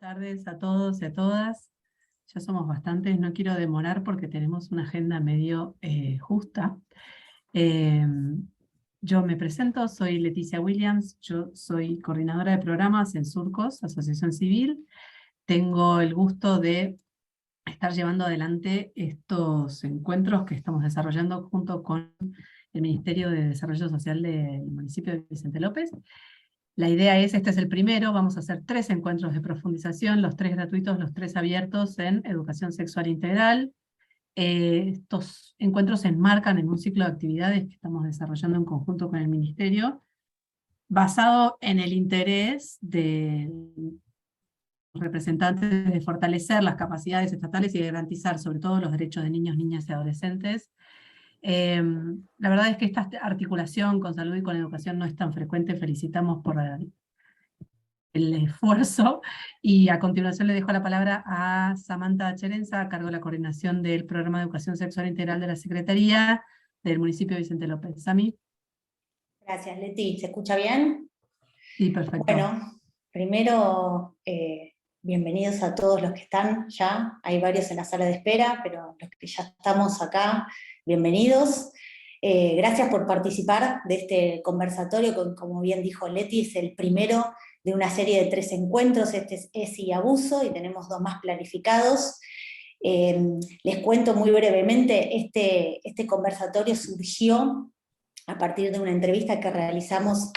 Tardes a todos y a todas. Ya somos bastantes, no quiero demorar porque tenemos una agenda medio justa. Yo me presento, soy Leticia Williams, yo soy coordinadora de programas en Surcos, Asociación Civil. Tengo el gusto de estar llevando adelante estos encuentros que estamos desarrollando junto con el Ministerio de Desarrollo Social del municipio de Vicente López. La idea es, este es el primero, vamos a hacer 3 encuentros de profundización, los 3 gratuitos, los 3 abiertos en educación sexual integral. Estos encuentros se enmarcan en un ciclo de actividades que estamos desarrollando en conjunto con el Ministerio, basado en el interés de los representantes de fortalecer las capacidades estatales y de garantizar sobre todo los derechos de niños, niñas y adolescentes. La verdad es que esta articulación con salud y con educación no es tan frecuente, felicitamos por el esfuerzo, y a continuación le dejo la palabra a Samantha Cherenza, a cargo de la coordinación del Programa de Educación Sexual Integral de la Secretaría del municipio de Vicente López. Sami. Gracias, Leti. ¿Se escucha bien? Sí, perfecto. Bueno, primero, bienvenidos a todos los que están ya. Hay varios en la sala de espera, pero los que ya estamos acá, bienvenidos. Gracias por participar de este conversatorio, como bien dijo Leti, es el primero de una serie de 3 encuentros. Este es ESI y abuso, y tenemos 2 más planificados. Les cuento muy brevemente, este conversatorio surgió a partir de una entrevista que realizamos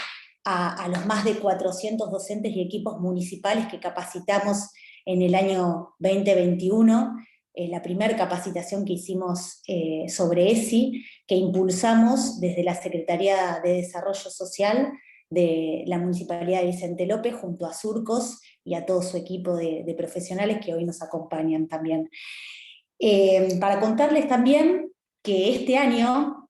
a los más de 400 docentes y equipos municipales que capacitamos en el año 2021, la primera capacitación que hicimos sobre ESI, que impulsamos desde la Secretaría de Desarrollo Social de la Municipalidad de Vicente López, junto a Surcos y a todo su equipo de profesionales que hoy nos acompañan también. Para contarles también que este año,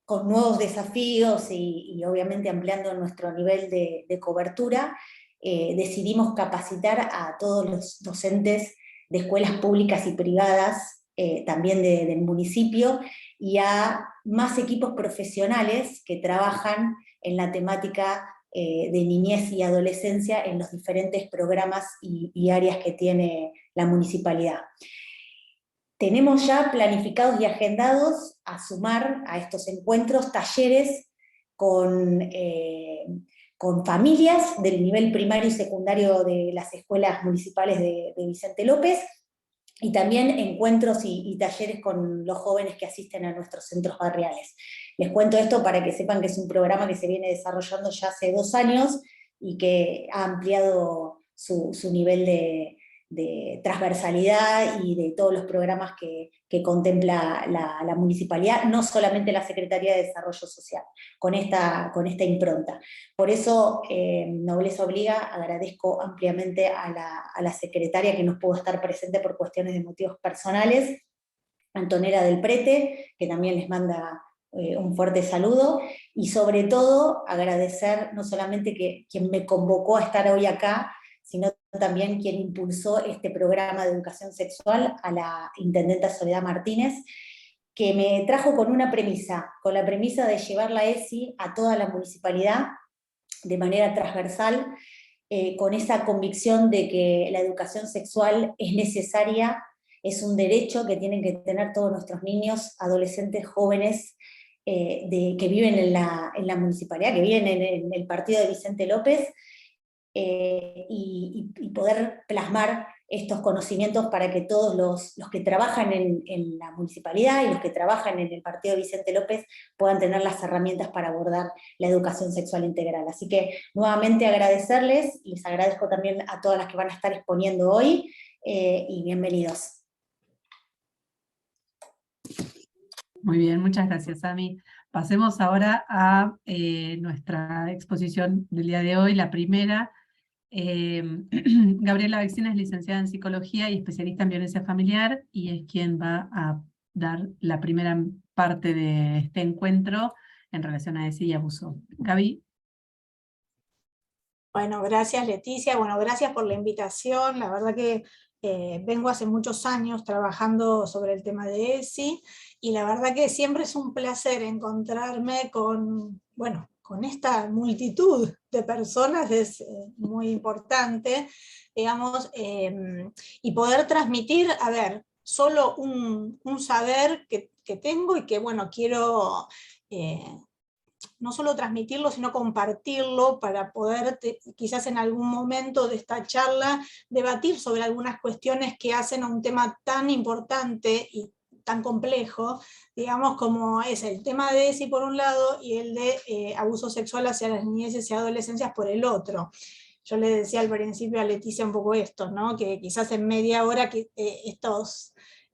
con nuevos desafíos y obviamente ampliando nuestro nivel de cobertura, decidimos capacitar a todos los docentes de escuelas públicas y privadas, también del municipio, y a más equipos profesionales que trabajan en la temática de niñez y adolescencia en los diferentes programas y áreas que tiene la municipalidad. Tenemos ya planificados y agendados a sumar a estos encuentros talleres con familias del nivel primario y secundario de las escuelas municipales de Vicente López, y también encuentros y talleres con los jóvenes que asisten a nuestros centros barriales. Les cuento esto para que sepan que es un programa que se viene desarrollando ya hace 2 años y que ha ampliado su nivel de transversalidad y de todos los programas que contempla la municipalidad, no solamente la Secretaría de Desarrollo Social, con esta impronta. Por eso, Nobleza Obliga, agradezco ampliamente a la secretaria que no pudo estar presente por cuestiones de motivos personales, Antonella del Prete, que también les manda un fuerte saludo, y sobre todo agradecer no solamente quien me convocó a estar hoy acá, sino también quien impulsó este programa de educación sexual, a la intendenta Soledad Martínez, que me trajo con la premisa de llevar la ESI a toda la municipalidad de manera transversal, con esa convicción de que la educación sexual es necesaria, es un derecho que tienen que tener todos nuestros niños, adolescentes, jóvenes, que viven en la municipalidad, que viven en el partido de Vicente López, y poder plasmar estos conocimientos para que todos los que trabajan en la municipalidad y los que trabajan en el partido de Vicente López puedan tener las herramientas para abordar la educación sexual integral. Así que nuevamente agradecerles, les agradezco también a todas las que van a estar exponiendo hoy, y bienvenidos. Muy bien, muchas gracias, Sami. Pasemos ahora a nuestra exposición del día de hoy, la primera. Gabriela Vecina es licenciada en Psicología y especialista en Violencia Familiar, y es quien va a dar la primera parte de este encuentro en relación a ESI y abuso. Gaby. Bueno, gracias Leticia, bueno, gracias por la invitación. La verdad que vengo hace muchos años trabajando sobre el tema de ESI, y la verdad que siempre es un placer encontrarme con con esta multitud de personas es muy importante, digamos, y poder transmitir, a ver, solo un saber que tengo y que, bueno, quiero no solo transmitirlo, sino compartirlo para poder, quizás en algún momento de esta charla, debatir sobre algunas cuestiones que hacen a un tema tan importante y tan complejo, digamos, como es el tema de ESI por un lado y el de abuso sexual hacia las niñeces y adolescencias por el otro. Yo le decía al principio a Leticia un poco esto, ¿no? Que quizás en media hora que,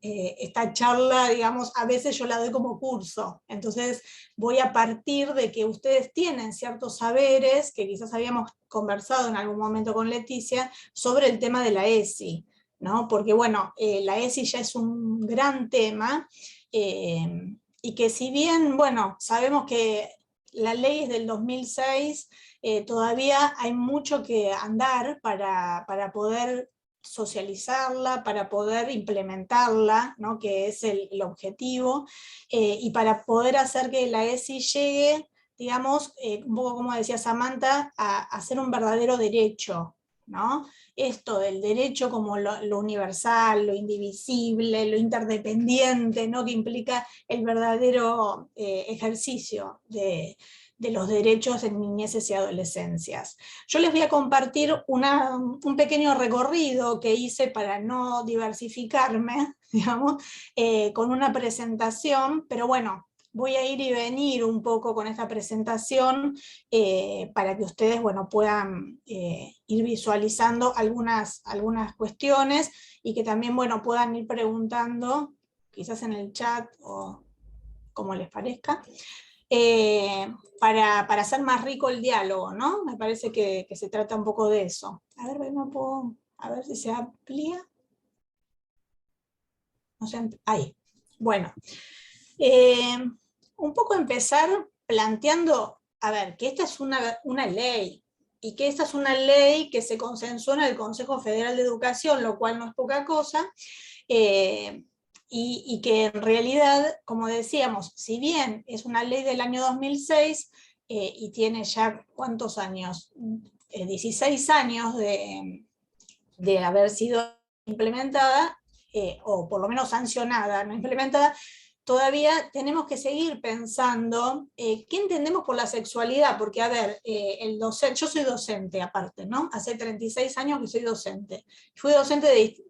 esta charla, digamos, a veces yo la doy como curso, entonces voy a partir de que ustedes tienen ciertos saberes, que quizás habíamos conversado en algún momento con Leticia, sobre el tema de la ESI, ¿no? Porque bueno, la ESI ya es un gran tema, y que si bien, bueno, sabemos que la ley es del 2006, todavía hay mucho que andar para poder socializarla, para poder implementarla, ¿no? Que es el objetivo, y para poder hacer que la ESI llegue, digamos, un poco como decía Samantha, a ser un verdadero derecho, ¿no? Esto del derecho como lo universal, lo indivisible, lo interdependiente, ¿no? Que implica el verdadero ejercicio de los derechos en niñeces y adolescencias. Yo les voy a compartir un pequeño recorrido que hice para no diversificarme, digamos, con una presentación, pero bueno, voy a ir y venir un poco con esta presentación para que ustedes, bueno, puedan ir visualizando algunas cuestiones y que también, bueno, puedan ir preguntando, quizás en el chat o como les parezca, para hacer más rico el diálogo, ¿no? Me parece que se trata un poco de eso. A ver, no puedo, a ver si se amplía. No sé, ahí. Bueno, un poco empezar planteando, a ver, que esta es una ley, y que esta es una ley que se consensuó en el Consejo Federal de Educación, lo cual no es poca cosa, y que en realidad, como decíamos, si bien es una ley del año 2006, y tiene ya, ¿cuántos años? 16 años de haber sido implementada, o por lo menos sancionada, no implementada, todavía tenemos que seguir pensando qué entendemos por la sexualidad, porque a ver, yo soy docente aparte, ¿no? Hace 36 años que soy docente. Fui docente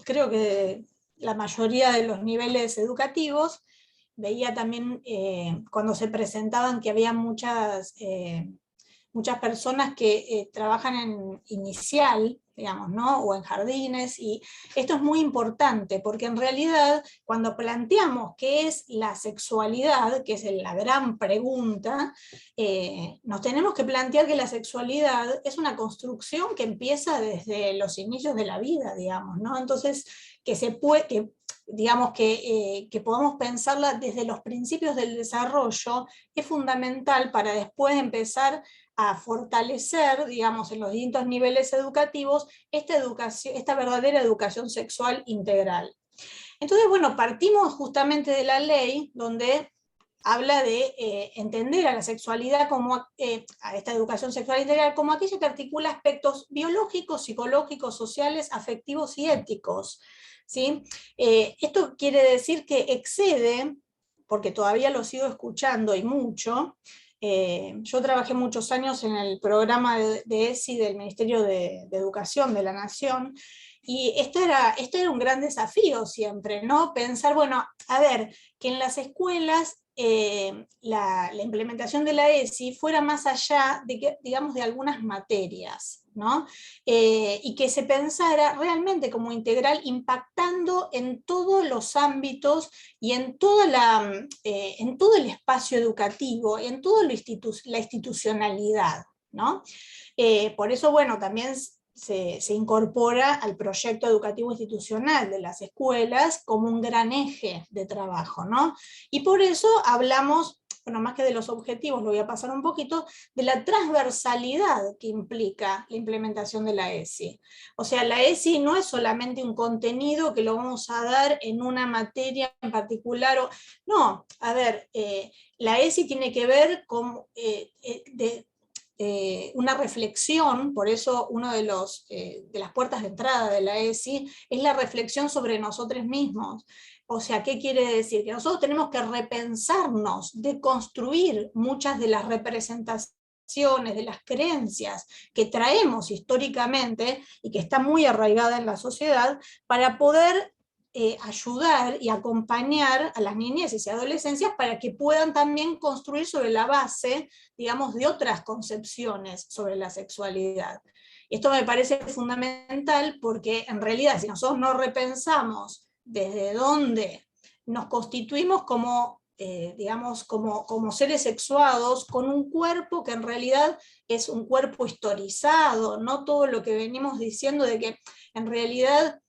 creo que la mayoría de los niveles educativos. Veía también cuando se presentaban que había muchas personas que trabajan en inicial, digamos, ¿no? O en jardines, y esto es muy importante, porque en realidad cuando planteamos qué es la sexualidad, que es la gran pregunta, nos tenemos que plantear que la sexualidad es una construcción que empieza desde los inicios de la vida, digamos, ¿no? Entonces, digamos que podamos pensarla desde los principios del desarrollo es fundamental para después empezar a fortalecer, digamos, en los distintos niveles educativos, esta verdadera educación sexual integral. Entonces, bueno, partimos justamente de la ley, donde habla de entender a la sexualidad como, a esta educación sexual integral, como aquella que articula aspectos biológicos, psicológicos, sociales, afectivos y éticos, ¿sí? Esto quiere decir que excede, porque todavía lo sigo escuchando y mucho. Yo trabajé muchos años en el programa de ESI del Ministerio de Educación de la Nación, y este era un gran desafío siempre, ¿no? Pensar, bueno, a ver, que en las escuelas la implementación de la ESI fuera más allá de, digamos, de algunas materias, ¿no? Y que se pensara realmente como integral, impactando en todos los ámbitos y en todo el espacio educativo, en toda la institucionalidad, ¿no? Por eso, bueno, también se incorpora al proyecto educativo institucional de las escuelas como un gran eje de trabajo, ¿no? Y por eso hablamos bueno, más que de los objetivos, lo voy a pasar un poquito, de la transversalidad que implica la implementación de la ESI. O sea, la ESI no es solamente un contenido que lo vamos a dar en una materia en particular, no, a ver, la ESI tiene que ver con una reflexión, por eso uno de las puertas de entrada de la ESI es la reflexión sobre nosotros mismos. O sea, ¿qué quiere decir? Que nosotros tenemos que repensarnos, deconstruir muchas de las representaciones, de las creencias que traemos históricamente y que está muy arraigada en la sociedad, para poder ayudar y acompañar a las niñeces y adolescencias para que puedan también construir sobre la base, digamos, de otras concepciones sobre la sexualidad. Y esto me parece fundamental porque en realidad si nosotros no repensamos desde dónde nos constituimos como, digamos, como seres sexuados, con un cuerpo que en realidad es un cuerpo historizado, no todo lo que venimos diciendo de que en realidad,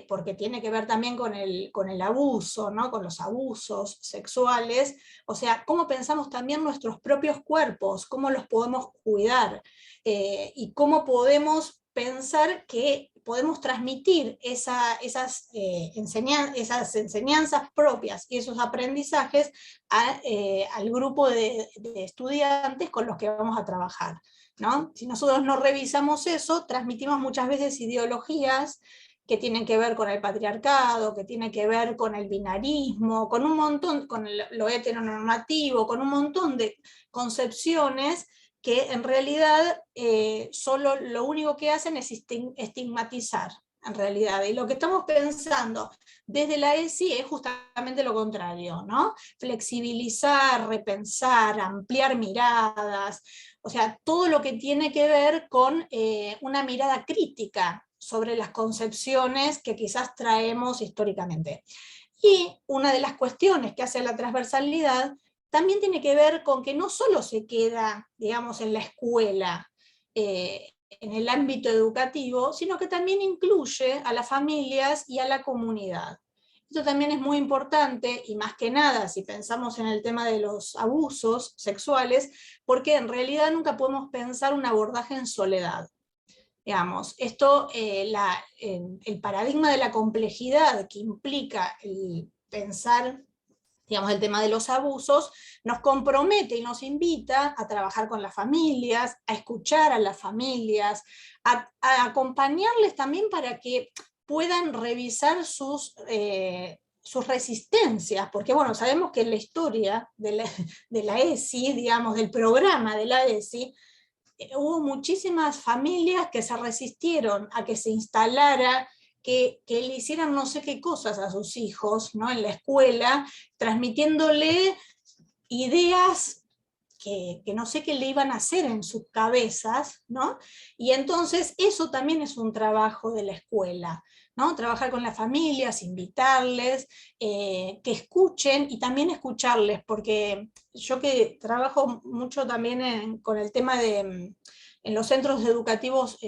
porque tiene que ver también con el abuso, ¿no? Con los abusos sexuales, o sea, cómo pensamos también nuestros propios cuerpos, cómo los podemos cuidar, y cómo podemos pensar que podemos transmitir esas enseñanzas propias y esos aprendizajes al grupo de estudiantes con los que vamos a trabajar, ¿no? Si nosotros no revisamos eso, transmitimos muchas veces ideologías que tienen que ver con el patriarcado, que tienen que ver con el binarismo, con un montón, con lo heteronormativo, con un montón de concepciones que en realidad solo lo único que hacen es estigmatizar, en realidad. Y lo que estamos pensando desde la ESI es justamente lo contrario, ¿no? Flexibilizar, repensar, ampliar miradas, o sea, todo lo que tiene que ver con una mirada crítica sobre las concepciones que quizás traemos históricamente. Y una de las cuestiones que hace la transversalidad también tiene que ver con que no solo se queda, digamos, en la escuela, en el ámbito educativo, sino que también incluye a las familias y a la comunidad. Esto también es muy importante, y más que nada si pensamos en el tema de los abusos sexuales, porque en realidad nunca podemos pensar un abordaje en soledad. Digamos, esto, el paradigma de la complejidad que implica el pensar, digamos, el tema de los abusos, nos compromete y nos invita a trabajar con las familias, a escuchar a las familias, a acompañarles también para que puedan revisar sus resistencias, porque bueno, sabemos que en la historia de la ESI, digamos, del programa de la ESI, hubo muchísimas familias que se resistieron a que se instalara, que le hicieran no sé qué cosas a sus hijos, ¿no? En la escuela, transmitiéndole ideas que no sé qué le iban a hacer en sus cabezas, ¿no? Y entonces eso también es un trabajo de la escuela, ¿no? Trabajar con las familias, invitarles, que escuchen y también escucharles, porque yo que trabajo mucho también con el tema de en los centros educativos,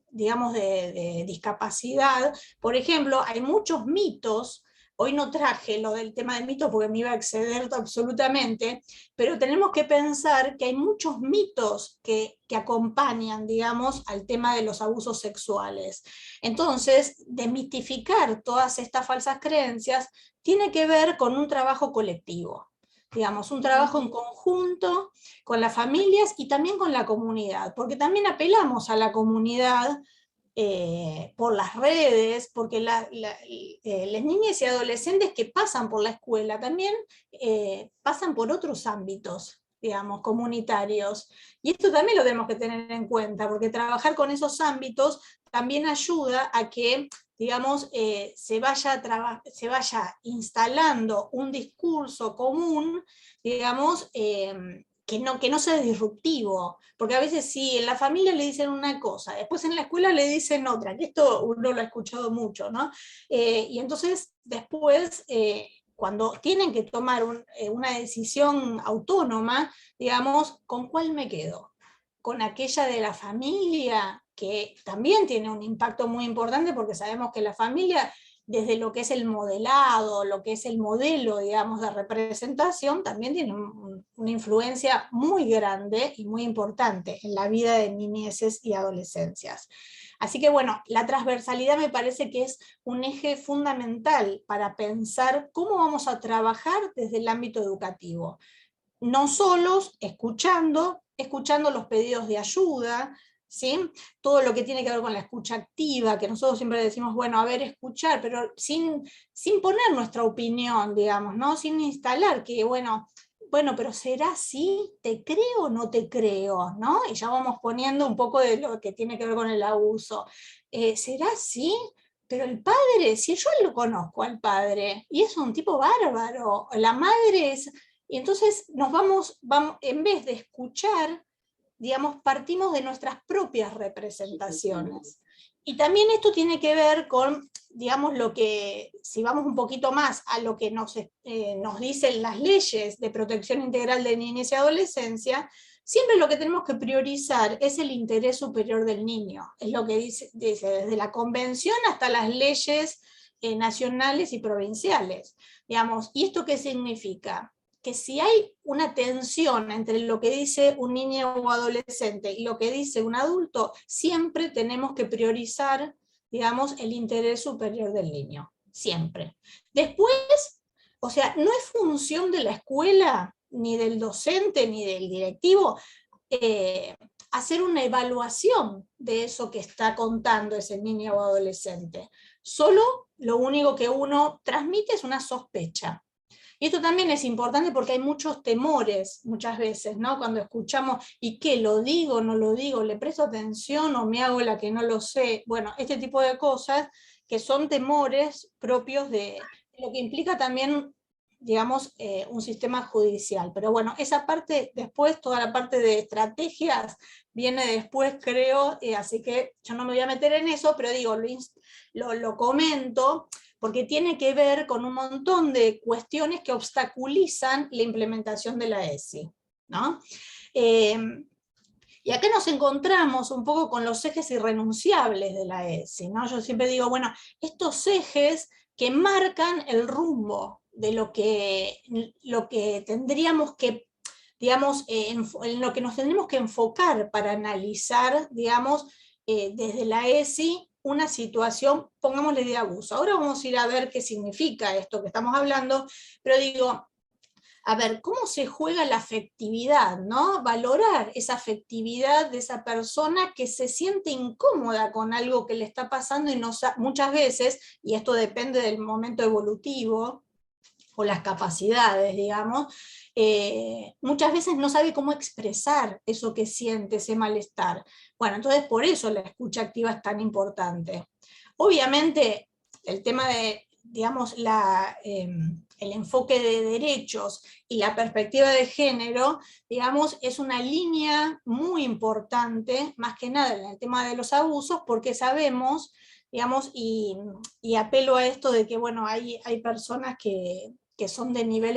digamos, de discapacidad, por ejemplo, hay muchos mitos. Hoy no traje lo del tema de mitos porque me iba a exceder absolutamente, pero tenemos que pensar que hay muchos mitos que acompañan, digamos, al tema de los abusos sexuales. Entonces, desmitificar todas estas falsas creencias tiene que ver con un trabajo colectivo, digamos, un trabajo en conjunto con las familias y también con la comunidad, porque también apelamos a la comunidad por las redes, porque las niñas y adolescentes que pasan por la escuela también pasan por otros ámbitos, digamos, comunitarios. Y esto también lo tenemos que tener en cuenta, porque trabajar con esos ámbitos también ayuda a que, digamos, se vaya instalando un discurso común, digamos, que no sea disruptivo, porque a veces sí, en la familia le dicen una cosa, después en la escuela le dicen otra, que esto uno lo ha escuchado mucho, ¿no? Y entonces después, cuando tienen que tomar una decisión autónoma, digamos, ¿con cuál me quedo? ¿Con aquella de la familia, que también tiene un impacto muy importante, porque sabemos que la familia desde lo que es el modelado, lo que es el modelo, digamos, de representación, también tiene una influencia muy grande y muy importante en la vida de niñeces y adolescencias. Así que bueno, la transversalidad me parece que es un eje fundamental para pensar cómo vamos a trabajar desde el ámbito educativo. No solos, escuchando los pedidos de ayuda, ¿sí? Todo lo que tiene que ver con la escucha activa, que nosotros siempre decimos, bueno, a ver, escuchar, pero sin poner nuestra opinión, digamos, ¿no? Sin instalar que, bueno, pero ¿será así? ¿Te creo o no te creo? ¿No? Y ya vamos poniendo un poco de lo que tiene que ver con el abuso. ¿Será así? Pero el padre, si yo lo conozco al padre, y es un tipo bárbaro, la madre es... Y entonces nos vamos, en vez de escuchar, digamos, partimos de nuestras propias representaciones. Y también esto tiene que ver con, digamos, lo que, si vamos un poquito más a lo que nos dicen las leyes de protección integral de niñez y adolescencia, siempre lo que tenemos que priorizar es el interés superior del niño. Es lo que dice desde la convención hasta las leyes nacionales y provinciales. Digamos, ¿y esto qué significa? Que si hay una tensión entre lo que dice un niño o adolescente y lo que dice un adulto, siempre tenemos que priorizar, digamos, el interés superior del niño, siempre. Después, o sea, no es función de la escuela, ni del docente, ni del directivo, hacer una evaluación de eso que está contando ese niño o adolescente. Solo lo único que uno transmite es una sospecha. Y esto también es importante porque hay muchos temores muchas veces, ¿no? Cuando escuchamos, ¿y qué? ¿Lo digo, no lo digo? ¿Le presto atención o me hago la que no lo sé? Bueno, este tipo de cosas que son temores propios de lo que implica también, digamos, un sistema judicial. Pero bueno, esa parte después, toda la parte de estrategias viene después, creo, así que yo no me voy a meter en eso, pero digo, lo comento, porque tiene que ver con un montón de cuestiones que obstaculizan la implementación de la ESI, ¿no? Y acá nos encontramos un poco con los ejes irrenunciables de la ESI, ¿no? Yo siempre digo, bueno, estos ejes que marcan el rumbo de lo que tendríamos que, digamos, en lo que nos tendremos que enfocar para analizar, digamos, desde la ESI, una situación, pongámosle, de abuso. Ahora vamos a ir a ver qué significa esto que estamos hablando, pero digo, a ver, ¿cómo se juega la afectividad, ¿no? Valorar esa afectividad de esa persona que se siente incómoda con algo que le está pasando y muchas veces, y esto depende del momento evolutivo, o las capacidades, digamos, muchas veces no sabe cómo expresar eso que siente, ese malestar. Bueno, entonces por eso la escucha activa es tan importante. Obviamente, el tema de, digamos, el enfoque de derechos y la perspectiva de género, digamos, es una línea muy importante, más que nada en el tema de los abusos, porque sabemos, digamos, y apelo a esto de que, bueno, hay personas que son de nivel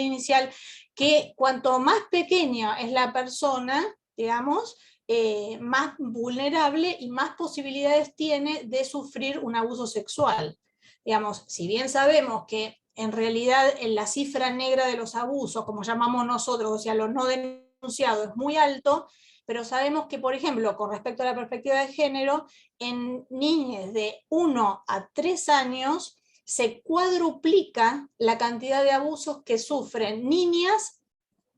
inicial, que cuanto más pequeña es la persona, digamos, más vulnerable y más posibilidades tiene de sufrir un abuso sexual. Digamos, si bien sabemos que en realidad en la cifra negra de los abusos, como llamamos nosotros, o sea, lo no denunciado es muy alto, pero sabemos que, por ejemplo, con respecto a la perspectiva de género, en niñas de 1 a 3 años, se cuadruplica la cantidad de abusos que sufren niñas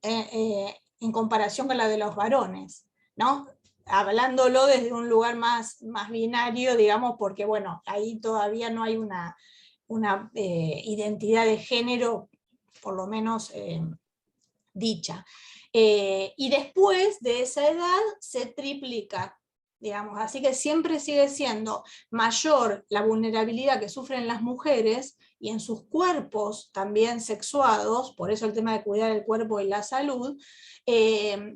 en comparación con la de los varones, ¿no? Hablándolo desde un lugar más binario, digamos, porque bueno, ahí todavía no hay una identidad de género, por lo menos dicha. Y después de esa edad se triplica, digamos, así que siempre sigue siendo mayor la vulnerabilidad que sufren las mujeres y en sus cuerpos también sexuados, por eso el tema de cuidar el cuerpo y la salud,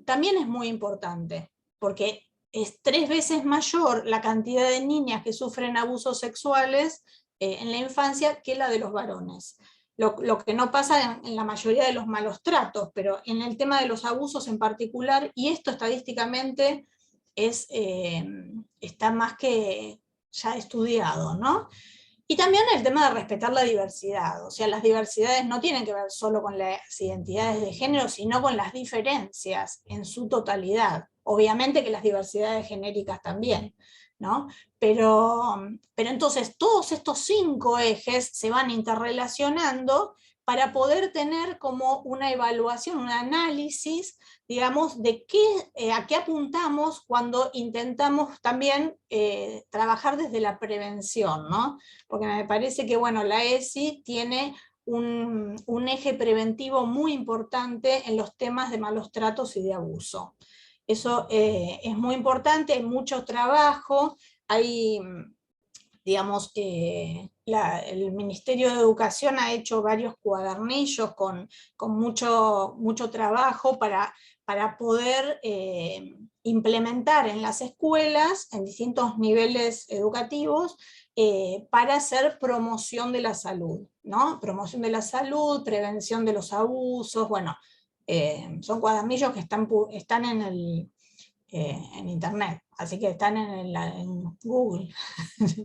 también es muy importante, porque es 3 veces mayor la cantidad de niñas que sufren abusos sexuales en la infancia que la de los varones. Lo que no pasa en la mayoría de los malos tratos, pero en el tema de los abusos en particular, y esto estadísticamente está más que ya estudiado, ¿no? Y también el tema de respetar la diversidad, o sea, las diversidades no tienen que ver solo con las identidades de género, sino con las diferencias en su totalidad. Obviamente que las diversidades genéricas también, ¿no? Pero entonces todos estos 5 ejes se van interrelacionando para poder tener como una evaluación, un análisis, digamos, de a qué apuntamos cuando intentamos también trabajar desde la prevención, ¿no? Porque me parece que, bueno, la ESI tiene un eje preventivo muy importante en los temas de malos tratos y de abuso. Eso es muy importante, hay mucho trabajo, hay, digamos, el Ministerio de Educación ha hecho varios cuadernillos con mucho trabajo para poder implementar en las escuelas, en distintos niveles educativos, para hacer promoción de la salud, ¿no? Promoción de la salud, prevención de los abusos, bueno, son cuadernillos que están en internet, así que están en Google,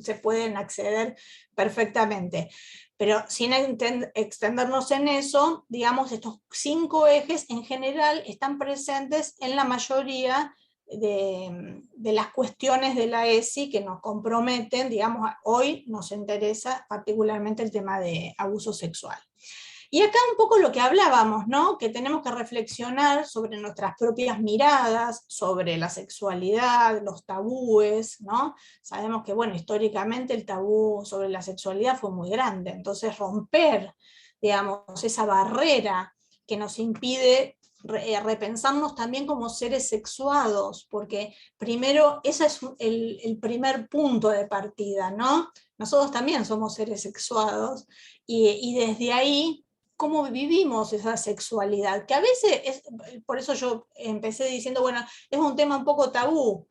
se pueden acceder perfectamente. Pero sin extendernos en eso, digamos, estos 5 ejes en general están presentes en la mayoría de las cuestiones de la ESI que nos comprometen, digamos, hoy nos interesa particularmente el tema de abuso sexual. Y acá un poco lo que hablábamos, ¿no? Que tenemos que reflexionar sobre nuestras propias miradas, sobre la sexualidad, los tabúes, ¿no? Sabemos que, bueno, históricamente el tabú sobre la sexualidad fue muy grande, entonces romper, digamos, esa barrera que nos impide repensarnos también como seres sexuados, porque primero, ese es el primer punto de partida, ¿no? Nosotros también somos seres sexuados, y desde ahí cómo vivimos esa sexualidad, que a veces, por eso yo empecé diciendo, bueno, es un tema un poco tabú,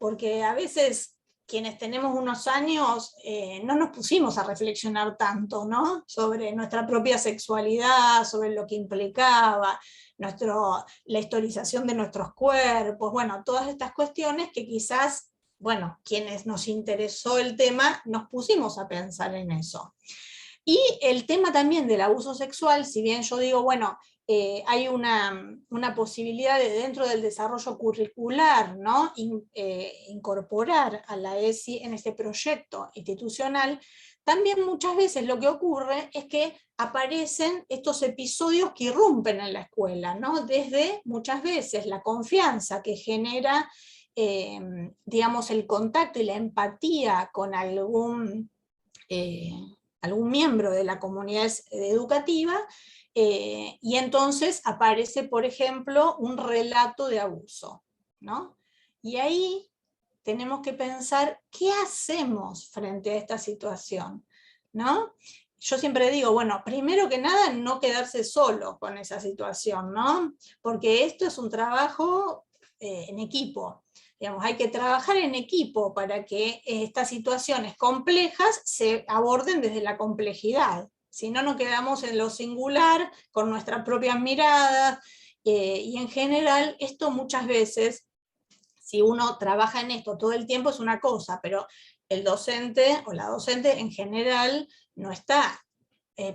porque a veces quienes tenemos unos años no nos pusimos a reflexionar tanto, ¿no? Sobre nuestra propia sexualidad, sobre lo que implicaba, la historización de nuestros cuerpos, bueno, todas estas cuestiones que quizás, bueno, quienes nos interesó el tema, nos pusimos a pensar en eso. Y el tema también del abuso sexual, si bien yo digo, bueno, hay una posibilidad de dentro del desarrollo curricular, ¿no? Incorporar a la ESI en este proyecto institucional, también muchas veces lo que ocurre es que aparecen estos episodios que irrumpen en la escuela, ¿no? Desde muchas veces la confianza que genera, digamos, el contacto y la empatía con algún miembro de la comunidad educativa, y entonces aparece, por ejemplo, un relato de abuso, ¿no? Y ahí tenemos que pensar qué hacemos frente a esta situación, ¿no? Yo siempre digo, bueno, primero que nada, no quedarse solo con esa situación, ¿no? Porque esto es un trabajo en equipo. Digamos, hay que trabajar en equipo para que estas situaciones complejas se aborden desde la complejidad. Si no, nos quedamos en lo singular, con nuestras propias miradas, y en general esto muchas veces, si uno trabaja en esto todo el tiempo es una cosa, pero el docente o la docente en general no está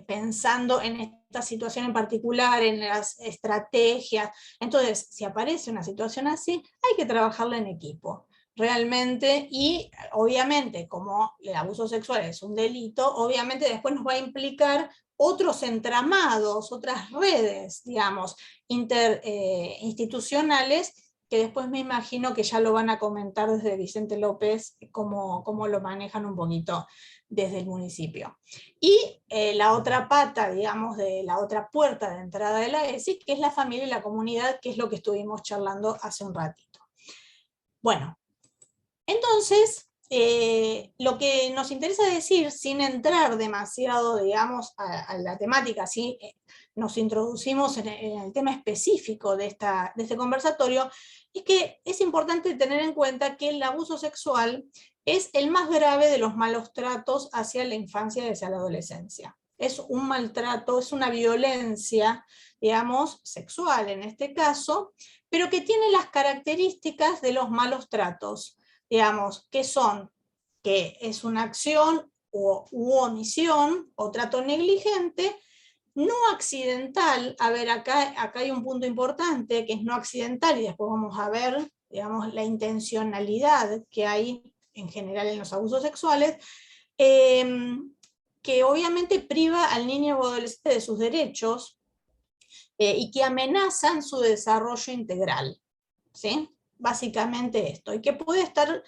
pensando en esta situación en particular, en las estrategias. Entonces, si aparece una situación así, hay que trabajarla en equipo, realmente, y obviamente, como el abuso sexual es un delito, obviamente después nos va a implicar otros entramados, otras redes, digamos, institucionales, que después me imagino que ya lo van a comentar desde Vicente López, cómo lo manejan un poquito desde el municipio. Y la otra pata, digamos, de la otra puerta de entrada de la ESI, que es la familia y la comunidad, que es lo que estuvimos charlando hace un ratito. Bueno, entonces, lo que nos interesa decir, sin entrar demasiado, digamos, a la temática, ¿sí? Nos introducimos en el tema específico de este conversatorio, es que es importante tener en cuenta que el abuso sexual es el más grave de los malos tratos hacia la infancia y hacia la adolescencia. Es un maltrato, es una violencia, digamos, sexual en este caso, pero que tiene las características de los malos tratos, digamos, que son que es una acción u omisión o trato negligente, no accidental. A ver, acá hay un punto importante que es no accidental, y después vamos a ver, digamos, la intencionalidad que hay en general en los abusos sexuales, que obviamente priva al niño o adolescente de sus derechos y que amenazan su desarrollo integral, ¿sí? Básicamente esto, y que puede estar,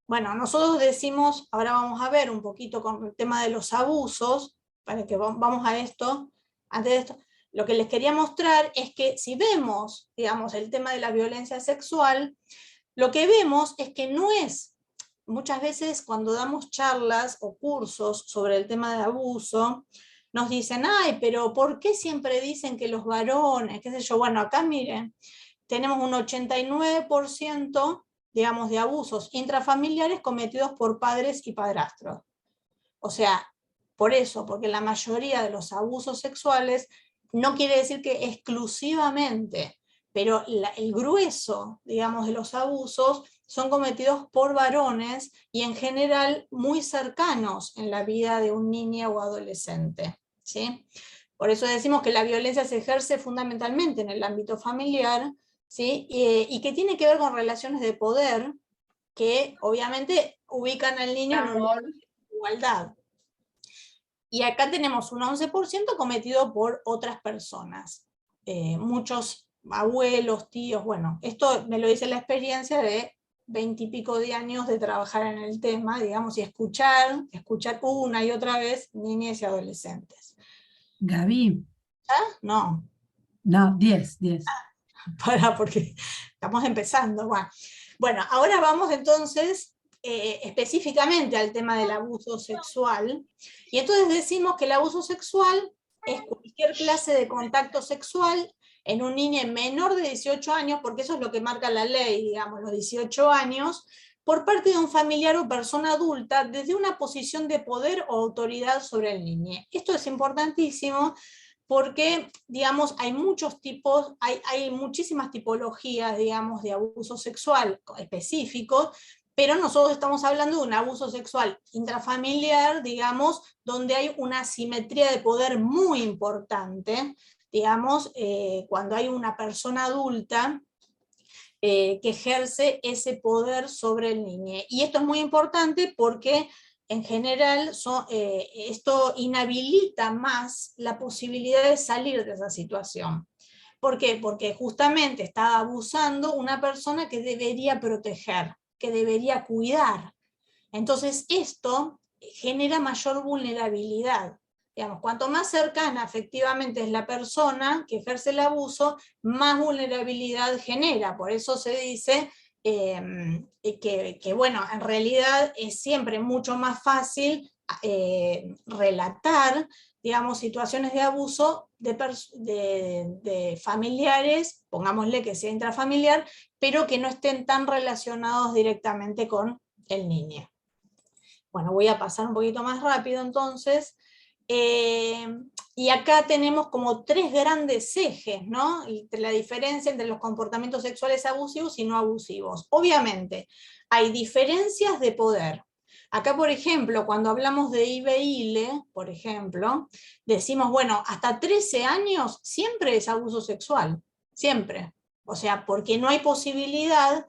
bueno, nosotros decimos, ahora vamos a ver un poquito con el tema de los abusos, para que vamos a esto, antes de esto, lo que les quería mostrar es que si vemos, digamos, el tema de la violencia sexual, lo que vemos es que no es, muchas veces cuando damos charlas o cursos sobre el tema de abuso, nos dicen, ay, pero ¿por qué siempre dicen que los varones, qué sé yo? Bueno, acá miren, tenemos un 89%, digamos, de abusos intrafamiliares cometidos por padres y padrastros. O sea, por eso, porque la mayoría de los abusos sexuales no quiere decir que exclusivamente, pero el grueso, digamos, de los abusos son cometidos por varones y en general muy cercanos en la vida de un niño o adolescente, ¿sí? Por eso decimos que la violencia se ejerce fundamentalmente en el ámbito familiar, ¿sí? Y que tiene que ver con relaciones de poder que obviamente ubican al niño en un lugar de igualdad. Y acá tenemos un 11% cometido por otras personas. Muchos abuelos, tíos, bueno, esto me lo dice la experiencia de 20 y pico de años de trabajar en el tema, digamos, y escuchar una y otra vez niñas y adolescentes. Gaby. No. No, 10. Porque estamos empezando. Bueno, ahora vamos entonces específicamente al tema del abuso sexual. Y entonces decimos que el abuso sexual es cualquier clase de contacto sexual en un niño menor de 18 años, porque eso es lo que marca la ley, digamos, los 18 años, por parte de un familiar o persona adulta desde una posición de poder o autoridad sobre el niño. Esto es importantísimo porque, digamos, hay muchos tipos, hay muchísimas tipologías, digamos, de abuso sexual específicos, pero nosotros estamos hablando de un abuso sexual intrafamiliar, digamos, donde hay una asimetría de poder muy importante, digamos, cuando hay una persona adulta que ejerce ese poder sobre el niño. Y esto es muy importante porque en general esto inhabilita más la posibilidad de salir de esa situación. ¿Por qué? Porque justamente está abusando una persona que debería proteger, que debería cuidar. Entonces esto genera mayor vulnerabilidad. Digamos, cuanto más cercana efectivamente es la persona que ejerce el abuso, más vulnerabilidad genera. Por eso se dice que, bueno, en realidad es siempre mucho más fácil relatar, digamos, situaciones de abuso de familiares, pongámosle que sea intrafamiliar, pero que no estén tan relacionados directamente con el niño. Bueno, voy a pasar un poquito más rápido entonces. Y acá tenemos como tres grandes ejes, ¿no? La diferencia entre los comportamientos sexuales abusivos y no abusivos. Obviamente, hay diferencias de poder. Acá, por ejemplo, cuando hablamos de IBILE, por ejemplo, decimos, bueno, hasta 13 años siempre es abuso sexual, siempre. O sea, porque no hay posibilidad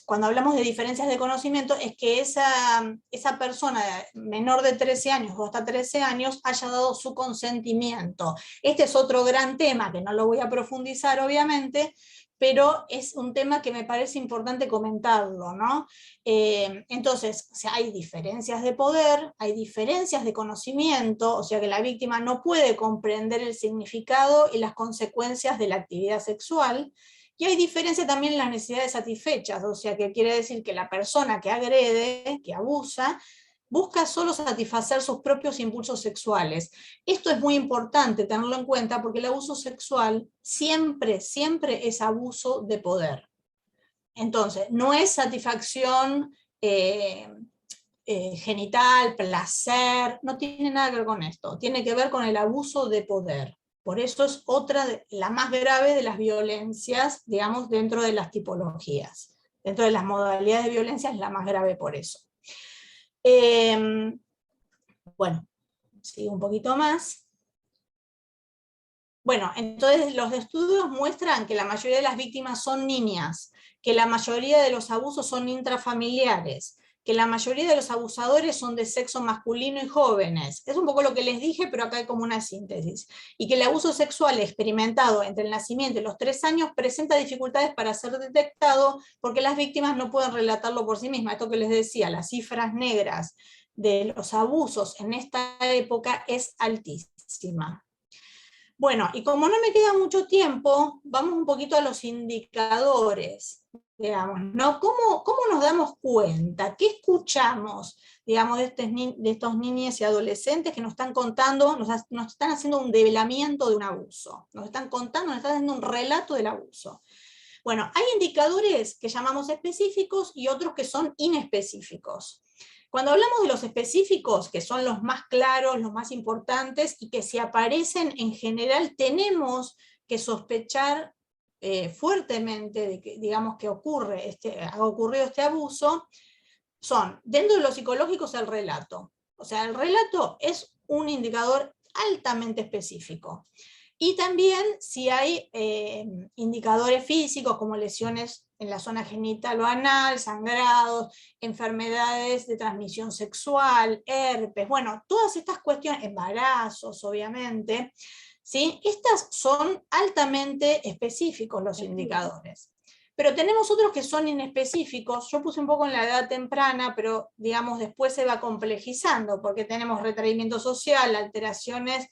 cuando hablamos de diferencias de conocimiento, es que esa persona menor de 13 años o hasta 13 años haya dado su consentimiento. Este es otro gran tema que no lo voy a profundizar obviamente, pero es un tema que me parece importante comentarlo, ¿no? Entonces, o sea, hay diferencias de poder, hay diferencias de conocimiento, o sea que la víctima no puede comprender el significado y las consecuencias de la actividad sexual. Y hay diferencia también en las necesidades satisfechas, o sea que quiere decir que la persona que agrede, que abusa, busca solo satisfacer sus propios impulsos sexuales. Esto es muy importante tenerlo en cuenta porque el abuso sexual siempre es abuso de poder. Entonces, no es satisfacción genital, placer, no tiene nada que ver con esto, tiene que ver con el abuso de poder. Por eso es la más grave de las violencias, digamos, dentro de las tipologías. Dentro de las modalidades de violencia es la más grave por eso. Bueno, sigo un poquito más. Bueno, entonces los estudios muestran que la mayoría de las víctimas son niñas, que la mayoría de los abusos son intrafamiliares, que la mayoría de los abusadores son de sexo masculino y jóvenes. Es un poco lo que les dije, pero acá hay como una síntesis. Y que el abuso sexual experimentado entre el nacimiento y los 3 años presenta dificultades para ser detectado porque las víctimas no pueden relatarlo por sí mismas. Esto que les decía, las cifras negras de los abusos en esta época es altísima. Bueno, y como no me queda mucho tiempo, vamos un poquito a los indicadores, digamos, ¿no? ¿Cómo nos damos cuenta? ¿Qué escuchamos, digamos, de estos niños y adolescentes que nos están contando, nos están haciendo un develamiento de un abuso? Nos están contando, nos están haciendo un relato del abuso. Bueno, hay indicadores que llamamos específicos y otros que son inespecíficos. Cuando hablamos de los específicos, que son los más claros, los más importantes, y que si aparecen en general tenemos que sospechar fuertemente de que, digamos, que ha ocurrido este abuso, son, dentro de los psicológicos, el relato. O sea, el relato es un indicador altamente específico. Y también si hay indicadores físicos como lesiones en la zona genital o anal, sangrados, enfermedades de transmisión sexual, herpes, bueno, todas estas cuestiones, embarazos obviamente, ¿sí? Estas son altamente específicos los indicadores. Pero tenemos otros que son inespecíficos. Yo puse un poco en la edad temprana, pero digamos después se va complejizando, porque tenemos retraimiento social, alteraciones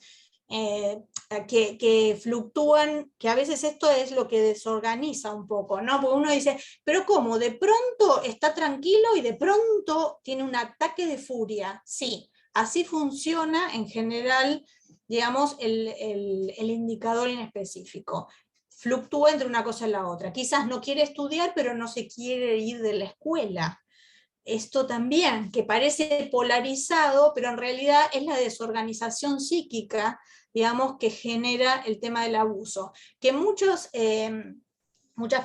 que fluctúan, que a veces esto es lo que desorganiza un poco, ¿no? Porque uno dice, pero ¿cómo? De pronto está tranquilo y de pronto tiene un ataque de furia. Sí, así funciona en general, digamos, el indicador inespecífico. Fluctúa entre una cosa y la otra. Quizás no quiere estudiar, pero no se quiere ir de la escuela. Esto también, que parece polarizado, pero en realidad es la desorganización psíquica, digamos, que genera el tema del abuso. Que muchas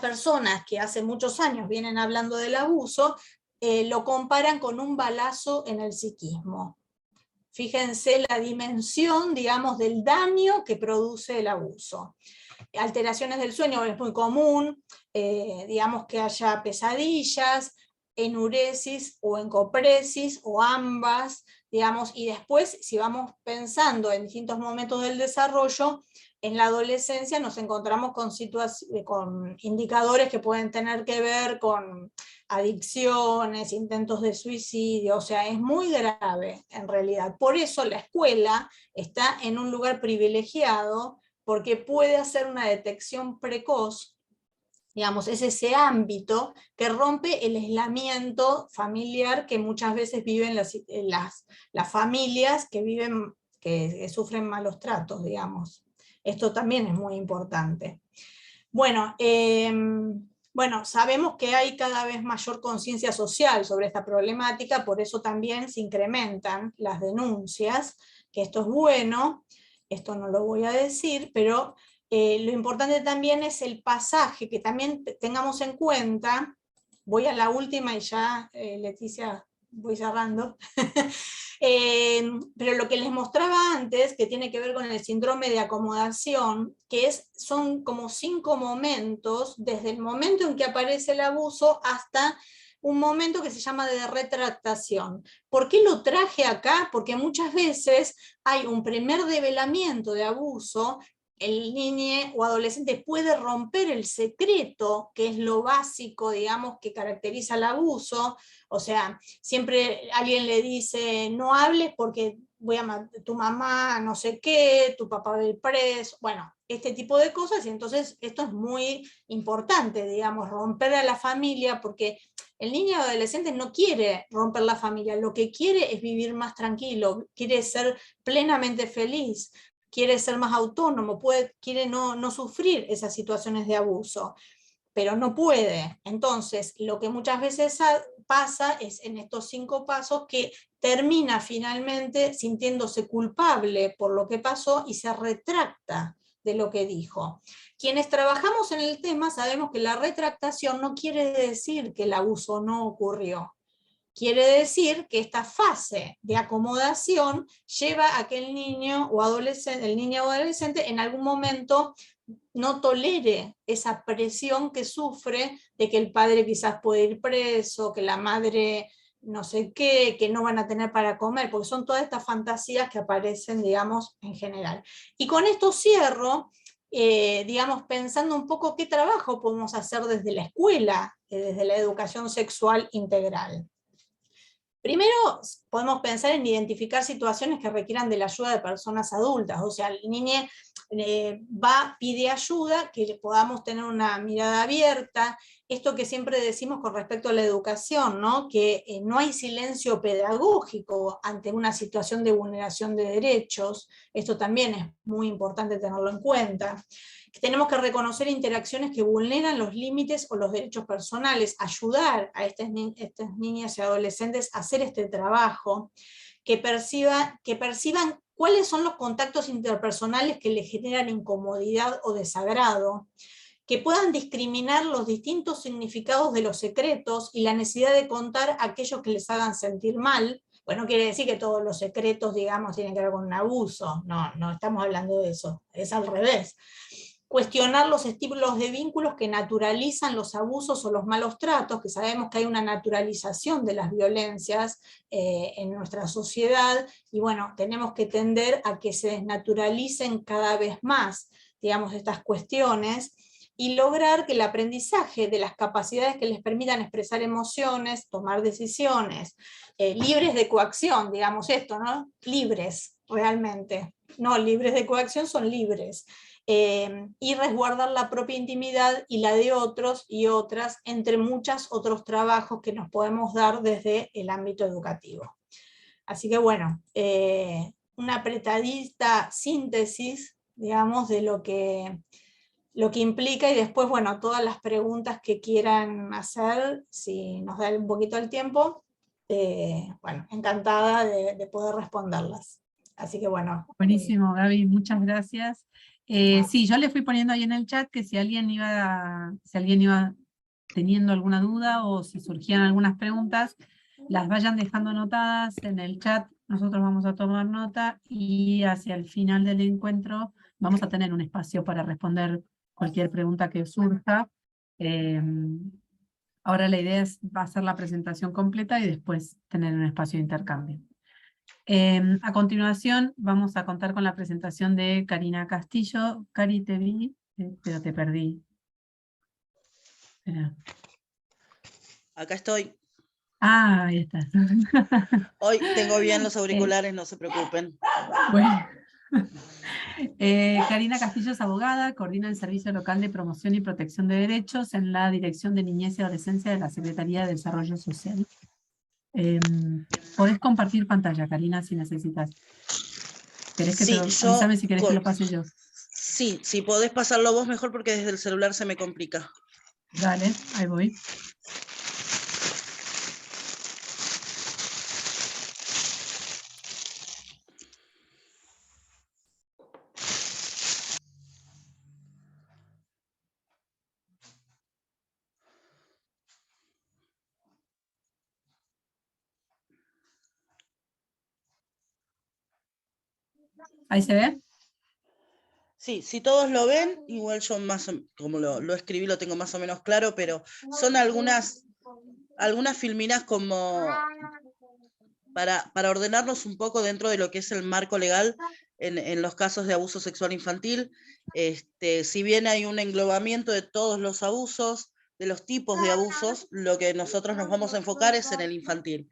personas que hace muchos años vienen hablando del abuso, lo comparan con un balazo en el psiquismo. Fíjense la dimensión, digamos, del daño que produce el abuso. Alteraciones del sueño es muy común, digamos que haya pesadillas, enuresis o encopresis o ambas, digamos, y después si vamos pensando en distintos momentos del desarrollo, en la adolescencia nos encontramos con indicadores que pueden tener que ver con adicciones, intentos de suicidio, o sea, es muy grave en realidad. Por eso la escuela está en un lugar privilegiado, porque puede hacer una detección precoz, digamos, es ese ámbito que rompe el aislamiento familiar que muchas veces viven las familias que sufren malos tratos, digamos. Esto también es muy importante. Bueno, sabemos que hay cada vez mayor conciencia social sobre esta problemática, por eso también se incrementan las denuncias, que esto es bueno. Esto no lo voy a decir, pero lo importante también es el pasaje, que también tengamos en cuenta. Voy a la última y ya, Leticia, voy cerrando. Pero lo que les mostraba antes, que tiene que ver con el síndrome de acomodación, que son como 5 momentos, desde el momento en que aparece el abuso hasta un momento que se llama de retractación. ¿Por qué lo traje acá? Porque muchas veces hay un primer develamiento de abuso, el niño o adolescente puede romper el secreto, que es lo básico, digamos, que caracteriza el abuso. O sea, siempre alguien le dice, no hables porque voy a matar tu mamá, no sé qué, tu papá va a ir preso, bueno, este tipo de cosas. Y entonces esto es muy importante, digamos, romper a la familia, porque el niño o adolescente no quiere romper la familia, lo que quiere es vivir más tranquilo, quiere ser plenamente feliz, quiere ser más autónomo, quiere no sufrir esas situaciones de abuso, pero no puede. Entonces, lo que muchas veces pasa es en estos 5 pasos que termina finalmente sintiéndose culpable por lo que pasó y se retracta de lo que dijo. Quienes trabajamos en el tema sabemos que la retractación no quiere decir que el abuso no ocurrió. Quiere decir que esta fase de acomodación lleva a que el niño o adolescente en algún momento no tolere esa presión que sufre de que el padre quizás puede ir preso, que la madre no sé qué, que no van a tener para comer, porque son todas estas fantasías que aparecen, digamos, en general. Y con esto cierro, digamos, pensando un poco qué trabajo podemos hacer desde la escuela, desde la educación sexual integral. Primero, podemos pensar en identificar situaciones que requieran de la ayuda de personas adultas, o sea, el niño pide ayuda, que podamos tener una mirada abierta, esto que siempre decimos con respecto a la educación, ¿no? Que no hay silencio pedagógico ante una situación de vulneración de derechos, esto también es muy importante tenerlo en cuenta. Tenemos que reconocer interacciones que vulneran los límites o los derechos personales, ayudar a estas niñas y adolescentes a hacer este trabajo, que perciban cuáles son los contactos interpersonales que les generan incomodidad o desagrado, que puedan discriminar los distintos significados de los secretos y la necesidad de contar aquellos que les hagan sentir mal. Bueno, no quiere decir que todos los secretos, digamos, tienen que ver con un abuso, no estamos hablando de eso, es al revés. Cuestionar los estilos de vínculos que naturalizan los abusos o los malos tratos, que sabemos que hay una naturalización de las violencias en nuestra sociedad, y bueno, tenemos que tender a que se desnaturalicen cada vez más, digamos, estas cuestiones, y lograr que el aprendizaje de las capacidades que les permitan expresar emociones, tomar decisiones, libres de coacción, digamos esto, ¿no? Libres, realmente. No, libres de coacción son libres. Y resguardar la propia intimidad y la de otros y otras, entre muchos otros trabajos que nos podemos dar desde el ámbito educativo. Así que bueno, una apretadita síntesis, digamos, de lo que implica, y después, bueno, todas las preguntas que quieran hacer, si nos da un poquito el tiempo, bueno, encantada de poder responderlas. Así que bueno. Buenísimo, Gaby, muchas gracias. Sí, yo le fui poniendo ahí en el chat que si alguien iba teniendo alguna duda o si surgían algunas preguntas, las vayan dejando anotadas en el chat, nosotros vamos a tomar nota y hacia el final del encuentro vamos a tener un espacio para responder cualquier pregunta que surja. Ahora la idea va a ser la presentación completa y después tener un espacio de intercambio. A continuación vamos a contar con la presentación de Karina Castillo. Cari, te vi, pero te perdí. Espera. Acá estoy. Ah, ahí estás. Hoy tengo bien los auriculares, no se preocupen. Bueno. Karina Castillo es abogada, coordina el Servicio Local de Promoción y Protección de Derechos en la Dirección de Niñez y Adolescencia de la Secretaría de Desarrollo Social. Podés compartir pantalla, Karina, si necesitas. ¿Querés que avísame si querés que lo pase yo? Sí, si podés pasarlo vos mejor porque desde el celular se me complica. Dale, ahí voy. ¿Ahí se ve? Sí, si todos lo ven, igual yo como lo escribí lo tengo más o menos claro, pero son algunas filminas como para ordenarnos un poco dentro de lo que es el marco legal en los casos de abuso sexual infantil. Si bien hay un englobamiento de todos los abusos, de los tipos de abusos, lo que nosotros nos vamos a enfocar es en el infantil.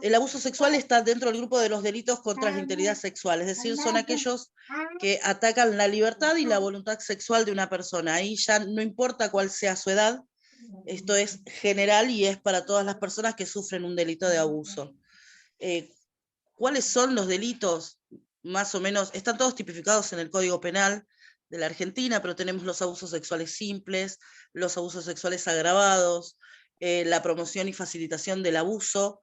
El abuso sexual está dentro del grupo de los delitos contra la integridad sexual, es decir, son aquellos que atacan la libertad y la voluntad sexual de una persona. Ahí ya no importa cuál sea su edad, esto es general y es para todas las personas que sufren un delito de abuso. ¿Cuáles son los delitos? Más o menos, están todos tipificados en el Código Penal de la Argentina, pero tenemos los abusos sexuales simples, los abusos sexuales agravados, la promoción y facilitación del abuso,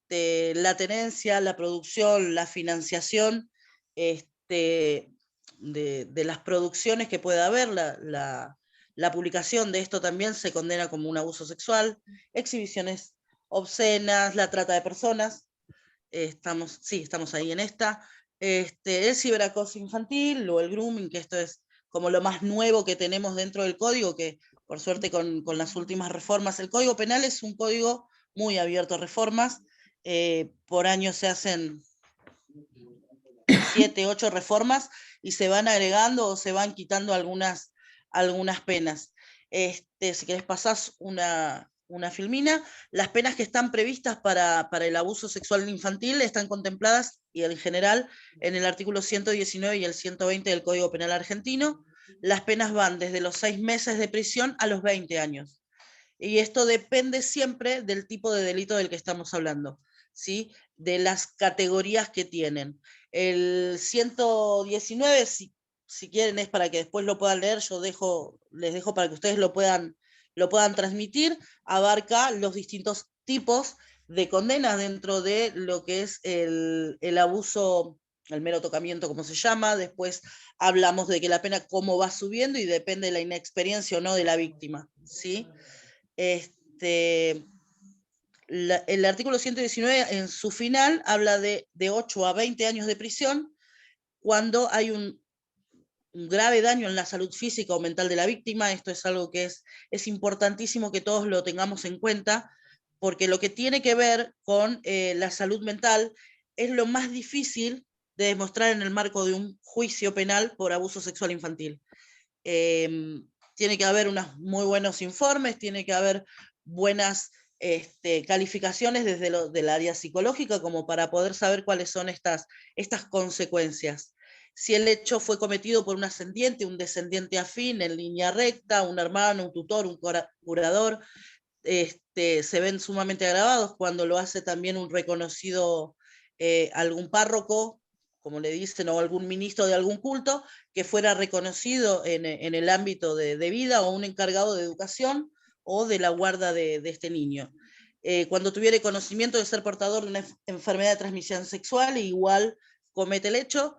la tenencia, la producción, la financiación de las producciones que pueda haber, la publicación de esto también se condena como un abuso sexual, exhibiciones obscenas, la trata de personas, estamos ahí en esta, el ciberacoso infantil o el grooming, que esto es como lo más nuevo que tenemos dentro del código, que por suerte con las últimas reformas, el Código Penal es un código muy abierto a reformas, por año se hacen 7, 8 reformas y se van agregando o se van quitando algunas penas. Si querés pasás una filmina, las penas que están previstas para el abuso sexual infantil están contempladas y en general en el artículo 119 y el 120 del Código Penal argentino. Las penas van desde los 6 meses de prisión a los 20 años. Y esto depende siempre del tipo de delito del que estamos hablando, ¿sí? De las categorías que tienen. El 119, si quieren, es para que después lo puedan leer, les dejo para que ustedes lo puedan transmitir, abarca los distintos tipos de condenas dentro de lo que es el abuso, el mero tocamiento, como se llama. Después hablamos de que la pena cómo va subiendo y depende de la inexperiencia o no de la víctima, ¿sí? El artículo 119 en su final habla de 8 a 20 años de prisión cuando hay un grave daño en la salud física o mental de la víctima. Esto es algo que es importantísimo que todos lo tengamos en cuenta, porque lo que tiene que ver con la salud mental es lo más difícil de demostrar en el marco de un juicio penal por abuso sexual infantil. Tiene que haber unos muy buenos informes, tiene que haber buenas calificaciones desde del área psicológica como para poder saber cuáles son estas consecuencias. Si el hecho fue cometido por un ascendiente, un descendiente afín, en línea recta, un hermano, un tutor, un curador, se ven sumamente agravados cuando lo hace también un reconocido, algún párroco, como le dicen, o algún ministro de algún culto, que fuera reconocido en el ámbito de vida, o un encargado de educación, o de la guarda de este niño. Cuando tuviera conocimiento de ser portador de una enfermedad de transmisión sexual, igual comete el hecho.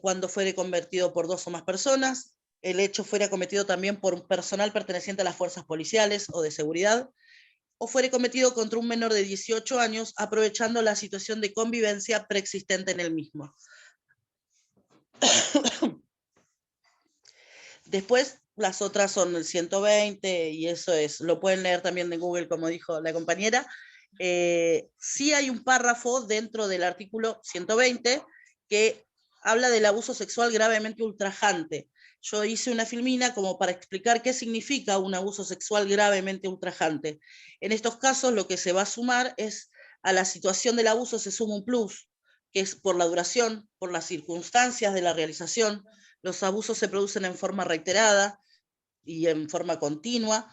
Cuando fuere convertido por 2 o más personas, el hecho fuera cometido también por un personal perteneciente a las fuerzas policiales o de seguridad, o fuere cometido contra un menor de 18 años, aprovechando la situación de convivencia preexistente en el mismo. Después, las otras son el 120, y eso lo pueden leer también en Google, como dijo la compañera. Sí hay un párrafo dentro del artículo 120 que habla del abuso sexual gravemente ultrajante. Yo hice una filmina como para explicar qué significa un abuso sexual gravemente ultrajante. En estos casos, lo que se va a sumar es, a la situación del abuso se suma un plus, que es por la duración, por las circunstancias de la realización. Los abusos se producen en forma reiterada y en forma continua,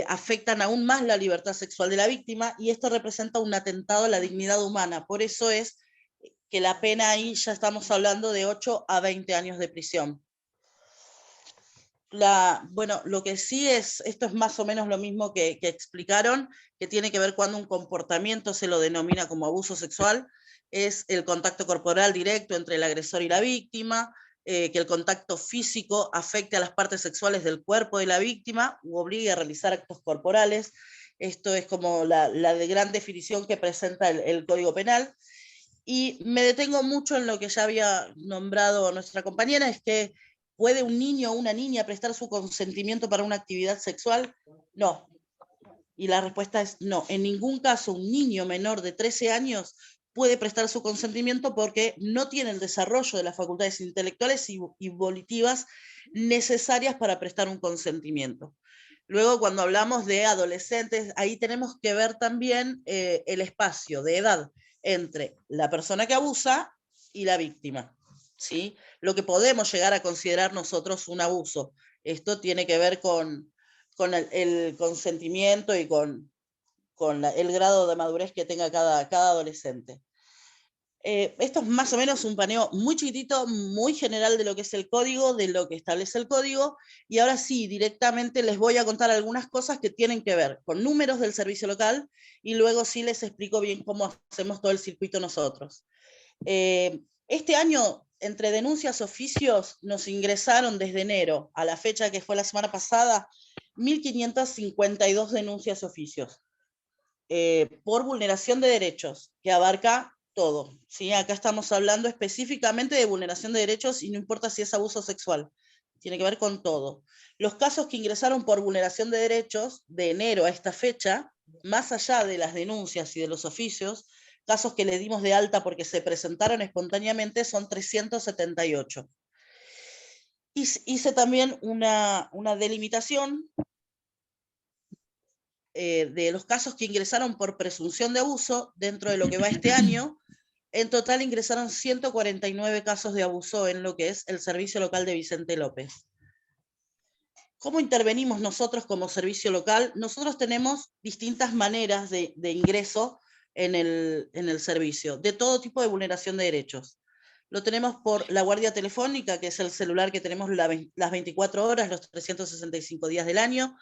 afectan aún más la libertad sexual de la víctima, y esto representa un atentado a la dignidad humana. Por eso es que la pena ahí ya estamos hablando de 8 a 20 años de prisión. Bueno, lo que sí esto es más o menos lo mismo que explicaron, que tiene que ver cuando un comportamiento se lo denomina como abuso sexual, es el contacto corporal directo entre el agresor y la víctima, que el contacto físico afecte a las partes sexuales del cuerpo de la víctima u obligue a realizar actos corporales. Esto es como la de gran definición que presenta el Código Penal. Y me detengo mucho en lo que ya había nombrado nuestra compañera, es que ¿puede un niño o una niña prestar su consentimiento para una actividad sexual? No. Y la respuesta es no. En ningún caso un niño menor de 13 años puede prestar su consentimiento, porque no tiene el desarrollo de las facultades intelectuales y volitivas necesarias para prestar un consentimiento. Luego, cuando hablamos de adolescentes, ahí tenemos que ver también el espacio de edad entre la persona que abusa y la víctima, ¿sí? Lo que podemos llegar a considerar nosotros un abuso. Esto tiene que ver con el consentimiento y con el grado de madurez que tenga cada adolescente. Esto es más o menos un paneo muy chiquitito, muy general de lo que es el código, de lo que establece el código, y ahora sí, directamente les voy a contar algunas cosas que tienen que ver con números del servicio local, y luego sí les explico bien cómo hacemos todo el circuito nosotros. Este año, entre denuncias y oficios, nos ingresaron desde enero a la fecha que fue la semana pasada, 1.552 denuncias y oficios. por vulneración de derechos, que abarca todo, ¿sí? Acá estamos hablando específicamente de vulneración de derechos y no importa si es abuso sexual, tiene que ver con todo. Los casos que ingresaron por vulneración de derechos de enero a esta fecha, más allá de las denuncias y de los oficios, casos que le dimos de alta porque se presentaron espontáneamente son 378. Hice también una delimitación de los casos que ingresaron por presunción de abuso dentro de lo que va este año. En total ingresaron 149 casos de abuso en lo que es el servicio local de Vicente López. ¿Cómo intervenimos nosotros como servicio local? Nosotros tenemos distintas maneras de ingreso en el servicio, de todo tipo de vulneración de derechos. Lo tenemos por la guardia telefónica, que es el celular que tenemos las 24 horas, los 365 días del año,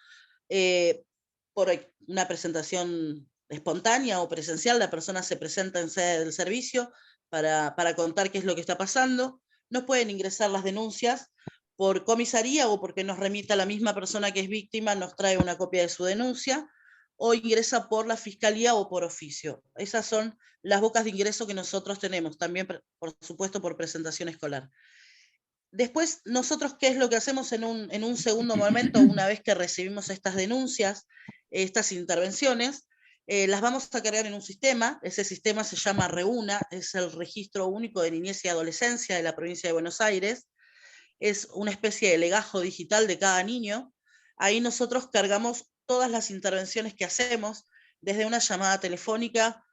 por una presentación espontánea o presencial, la persona se presenta en sede del servicio para contar qué es lo que está pasando. Nos pueden ingresar las denuncias por comisaría o porque nos remita la misma persona que es víctima, nos trae una copia de su denuncia, o ingresa por la fiscalía o por oficio. Esas son las bocas de ingreso que nosotros tenemos, también por supuesto por presentación escolar. Después, nosotros, ¿qué es lo que hacemos en un segundo momento, una vez que recibimos estas denuncias, estas intervenciones? Las vamos a cargar en un sistema. Ese sistema se llama REUNA, es el Registro Único de Niñez y Adolescencia de la provincia de Buenos Aires. Es una especie de legajo digital de cada niño. Ahí nosotros cargamos todas las intervenciones que hacemos, desde una llamada telefónica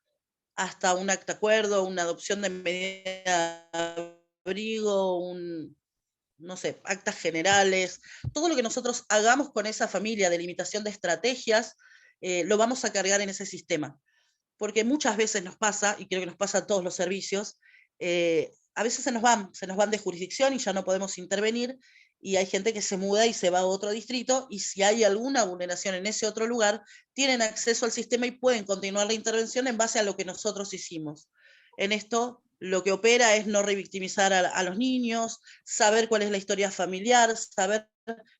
hasta un acta acuerdo, una adopción de medida de abrigo, no sé, actas generales, todo lo que nosotros hagamos con esa familia de limitación de estrategias, lo vamos a cargar en ese sistema. Porque muchas veces nos pasa, y creo que nos pasa a todos los servicios, a veces se nos van de jurisdicción y ya no podemos intervenir, y hay gente que se muda y se va a otro distrito, y si hay alguna vulneración en ese otro lugar, tienen acceso al sistema y pueden continuar la intervención en base a lo que nosotros hicimos. En esto, lo que opera es no revictimizar a los niños, saber cuál es la historia familiar, saber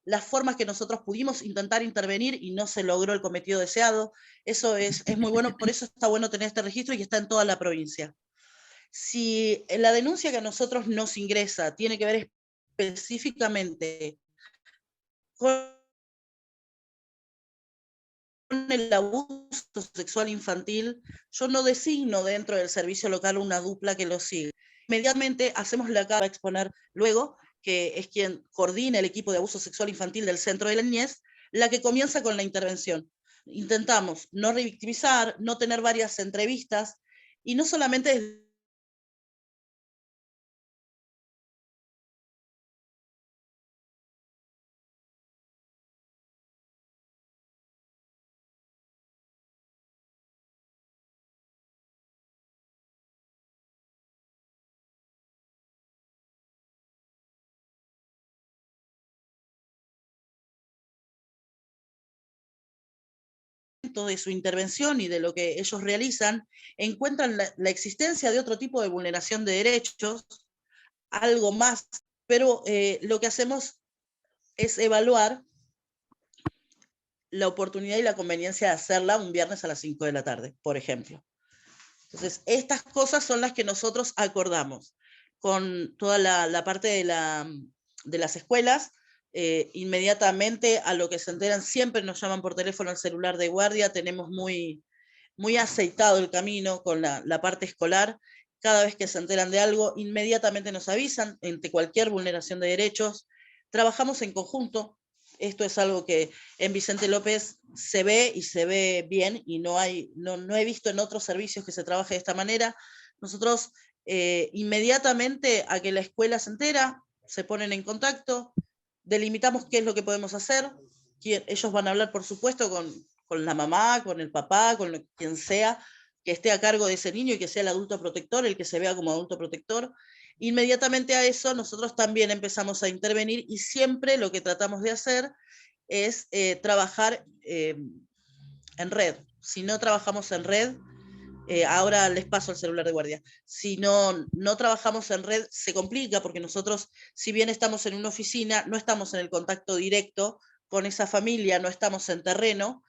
las formas que nosotros pudimos intentar intervenir y no se logró el cometido deseado. Eso es muy bueno, por eso está bueno tener este registro y está en toda la provincia. Si la denuncia que a nosotros nos ingresa tiene que ver específicamente con el abuso sexual infantil, yo no designo dentro del servicio local una dupla que lo siga. Inmediatamente hacemos la carta a exponer luego, que es quien coordina el equipo de abuso sexual infantil del Centro de la Niñez, la que comienza con la intervención. Intentamos no revictimizar, no tener varias entrevistas, y no solamente de su intervención y de lo que ellos realizan, encuentran la existencia de otro tipo de vulneración de derechos, algo más, pero lo que hacemos es evaluar la oportunidad y la conveniencia de hacerla un viernes a las 5 de la tarde, por ejemplo. Entonces, estas cosas son las que nosotros acordamos con toda la parte de las escuelas. Inmediatamente a lo que se enteran, siempre nos llaman por teléfono al celular de guardia, tenemos muy aceitado el camino con la parte escolar. Cada vez que se enteran de algo, inmediatamente nos avisan ante cualquier vulneración de derechos. Trabajamos en conjunto. Esto es algo que en Vicente López se ve y se ve bien, y no he visto en otros servicios que se trabaje de esta manera. Nosotros inmediatamente a que la escuela se entera, se ponen en contacto, delimitamos qué es lo que podemos hacer. Ellos van a hablar, por supuesto, con la mamá, con el papá, con quien sea que esté a cargo de ese niño y que sea el adulto protector, el que se vea como adulto protector. Inmediatamente a eso nosotros también empezamos a intervenir, y siempre lo que tratamos de hacer es trabajar en red. Si no trabajamos en red, ahora les paso el celular de guardia. Si no trabajamos en red, se complica, porque nosotros, si bien estamos en una oficina, no estamos en el contacto directo con esa familia, no estamos en terreno,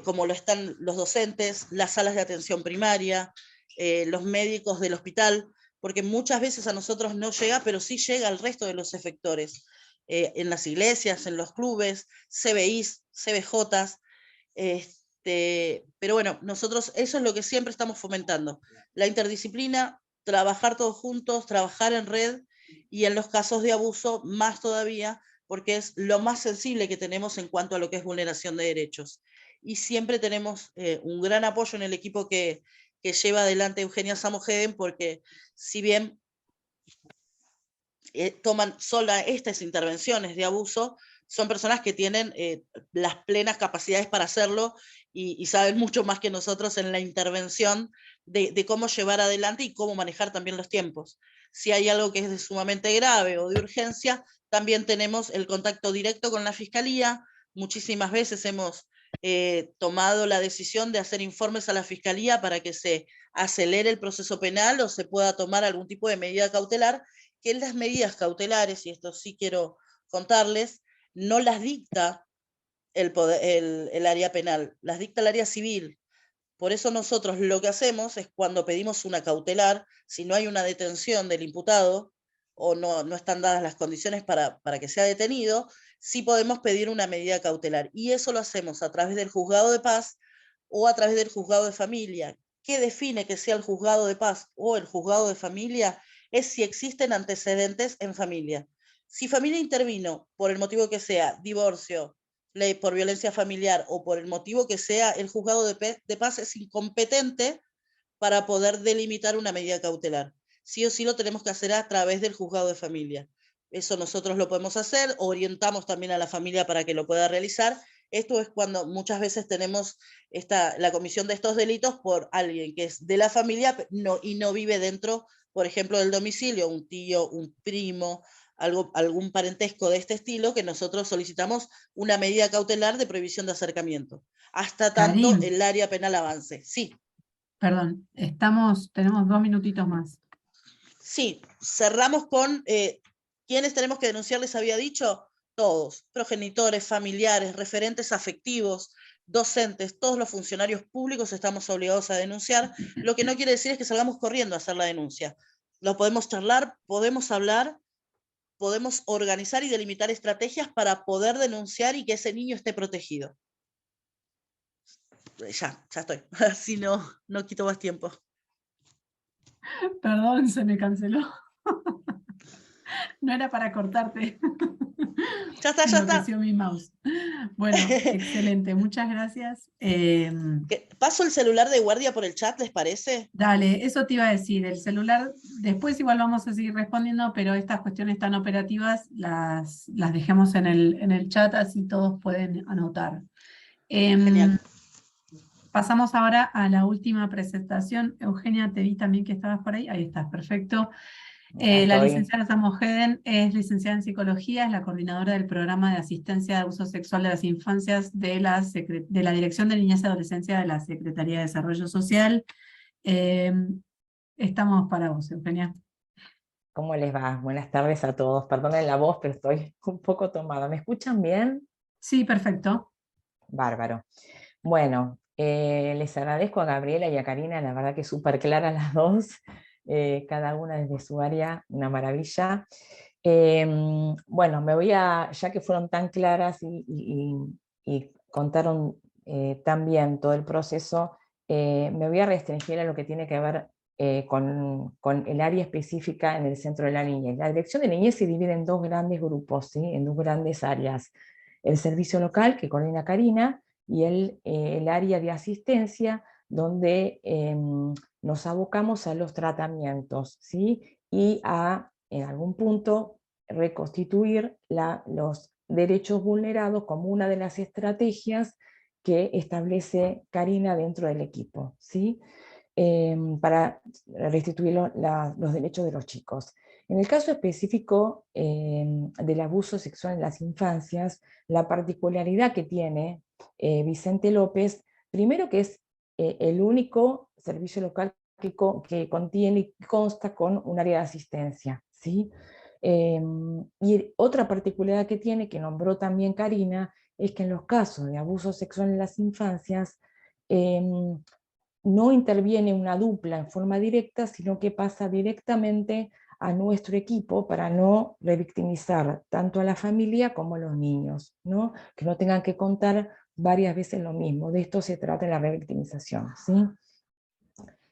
como lo están los docentes, las salas de atención primaria, los médicos del hospital, porque muchas veces a nosotros no llega, pero sí llega al resto de los efectores, en las iglesias, en los clubes, CBIs, CBJs, pero bueno, nosotros eso es lo que siempre estamos fomentando, la interdisciplina, trabajar todos juntos, trabajar en red, y en los casos de abuso más todavía, porque es lo más sensible que tenemos en cuanto a lo que es vulneración de derechos. Y siempre tenemos un gran apoyo en el equipo que lleva adelante Eugenia Samojeden, porque si bien toman sola estas intervenciones de abuso, son personas que tienen las plenas capacidades para hacerlo y saben mucho más que nosotros en la intervención de cómo llevar adelante y cómo manejar también los tiempos. Si hay algo que es de sumamente grave o de urgencia, también tenemos el contacto directo con la Fiscalía. Muchísimas veces hemos tomado la decisión de hacer informes a la Fiscalía para que se acelere el proceso penal o se pueda tomar algún tipo de medida cautelar, que las medidas cautelares, y esto sí quiero contarles, no las dicta el área penal, las dicta el área civil. Por eso nosotros lo que hacemos es cuando pedimos una cautelar, si no hay una detención del imputado o no están dadas las condiciones para que sea detenido, sí podemos pedir una medida cautelar. Y eso lo hacemos a través del juzgado de paz o a través del juzgado de familia. ¿Qué define que sea el juzgado de paz o el juzgado de familia? Es si existen antecedentes en familia. Si familia intervino por el motivo que sea, divorcio, ley por violencia familiar o por el motivo que sea, el juzgado de paz es incompetente para poder delimitar una medida cautelar. Sí o sí lo tenemos que hacer a través del juzgado de familia. Eso nosotros lo podemos hacer, orientamos también a la familia para que lo pueda realizar. Esto es cuando muchas veces tenemos la comisión de estos delitos por alguien que es de la familia y no vive dentro, por ejemplo, del domicilio, un tío, un primo, algún parentesco de este estilo, que nosotros solicitamos una medida cautelar de prohibición de acercamiento, hasta tanto Karim, el área penal avance. Sí, perdón, tenemos 2 minutitos más. sí, cerramos con quiénes tenemos que denunciar, les había dicho, todos, progenitores, familiares, referentes afectivos, docentes, todos los funcionarios públicos estamos obligados a denunciar, lo que no quiere decir es que salgamos corriendo a hacer la denuncia. Lo podemos charlar, podemos hablar, podemos organizar y delimitar estrategias para poder denunciar y que ese niño esté protegido. Ya estoy, así no quito más tiempo. Perdón, se me canceló. No era para cortarte. Ya está. Enloqueció mi mouse. Bueno, excelente, muchas gracias. ¿Paso el celular de guardia por el chat, les parece? Dale, eso te iba a decir, el celular, después igual vamos a seguir respondiendo, pero estas cuestiones tan operativas las dejemos en el chat, así todos pueden anotar. Genial. Pasamos ahora a la última presentación. Eugenia, te vi también que estabas por ahí. Ahí estás, perfecto. La licenciada Samojeden es licenciada en Psicología, es la coordinadora del programa de asistencia de abuso sexual de las infancias de la Dirección de Niñez y Adolescencia de la Secretaría de Desarrollo Social. Estamos para vos, Eugenia. ¿Cómo les va? Buenas tardes a todos. Perdonen la voz, pero estoy un poco tomada. ¿Me escuchan bien? Sí, perfecto. Bárbaro. Bueno, les agradezco a Gabriela y a Karina, la verdad que súper claras las dos, cada una desde su área, una maravilla. Bueno, ya que fueron tan claras y contaron tan bien todo el proceso, me voy a restringir a lo que tiene que ver con el área específica en el centro de la niñez. La dirección de niñez se divide en dos grandes grupos, ¿sí? En dos grandes áreas. El servicio local, que coordina Karina, y el área de asistencia, donde nos abocamos a los tratamientos, ¿sí? Y en algún punto, reconstituir los derechos vulnerados como una de las estrategias que establece Karina dentro del equipo, ¿sí? Para restituir los derechos de los chicos. En el caso específico del abuso sexual en las infancias, la particularidad que tiene Vicente López, primero que es el único servicio local que contiene y consta con un área de asistencia, ¿sí? Y otra particularidad que tiene, que nombró también Karina, es que en los casos de abuso sexual en las infancias, no interviene una dupla en forma directa, sino que pasa directamente a nuestro equipo para no revictimizar tanto a la familia como a los niños, ¿no? Que no tengan que contar varias veces lo mismo. De esto se trata en la revictimización, ¿sí?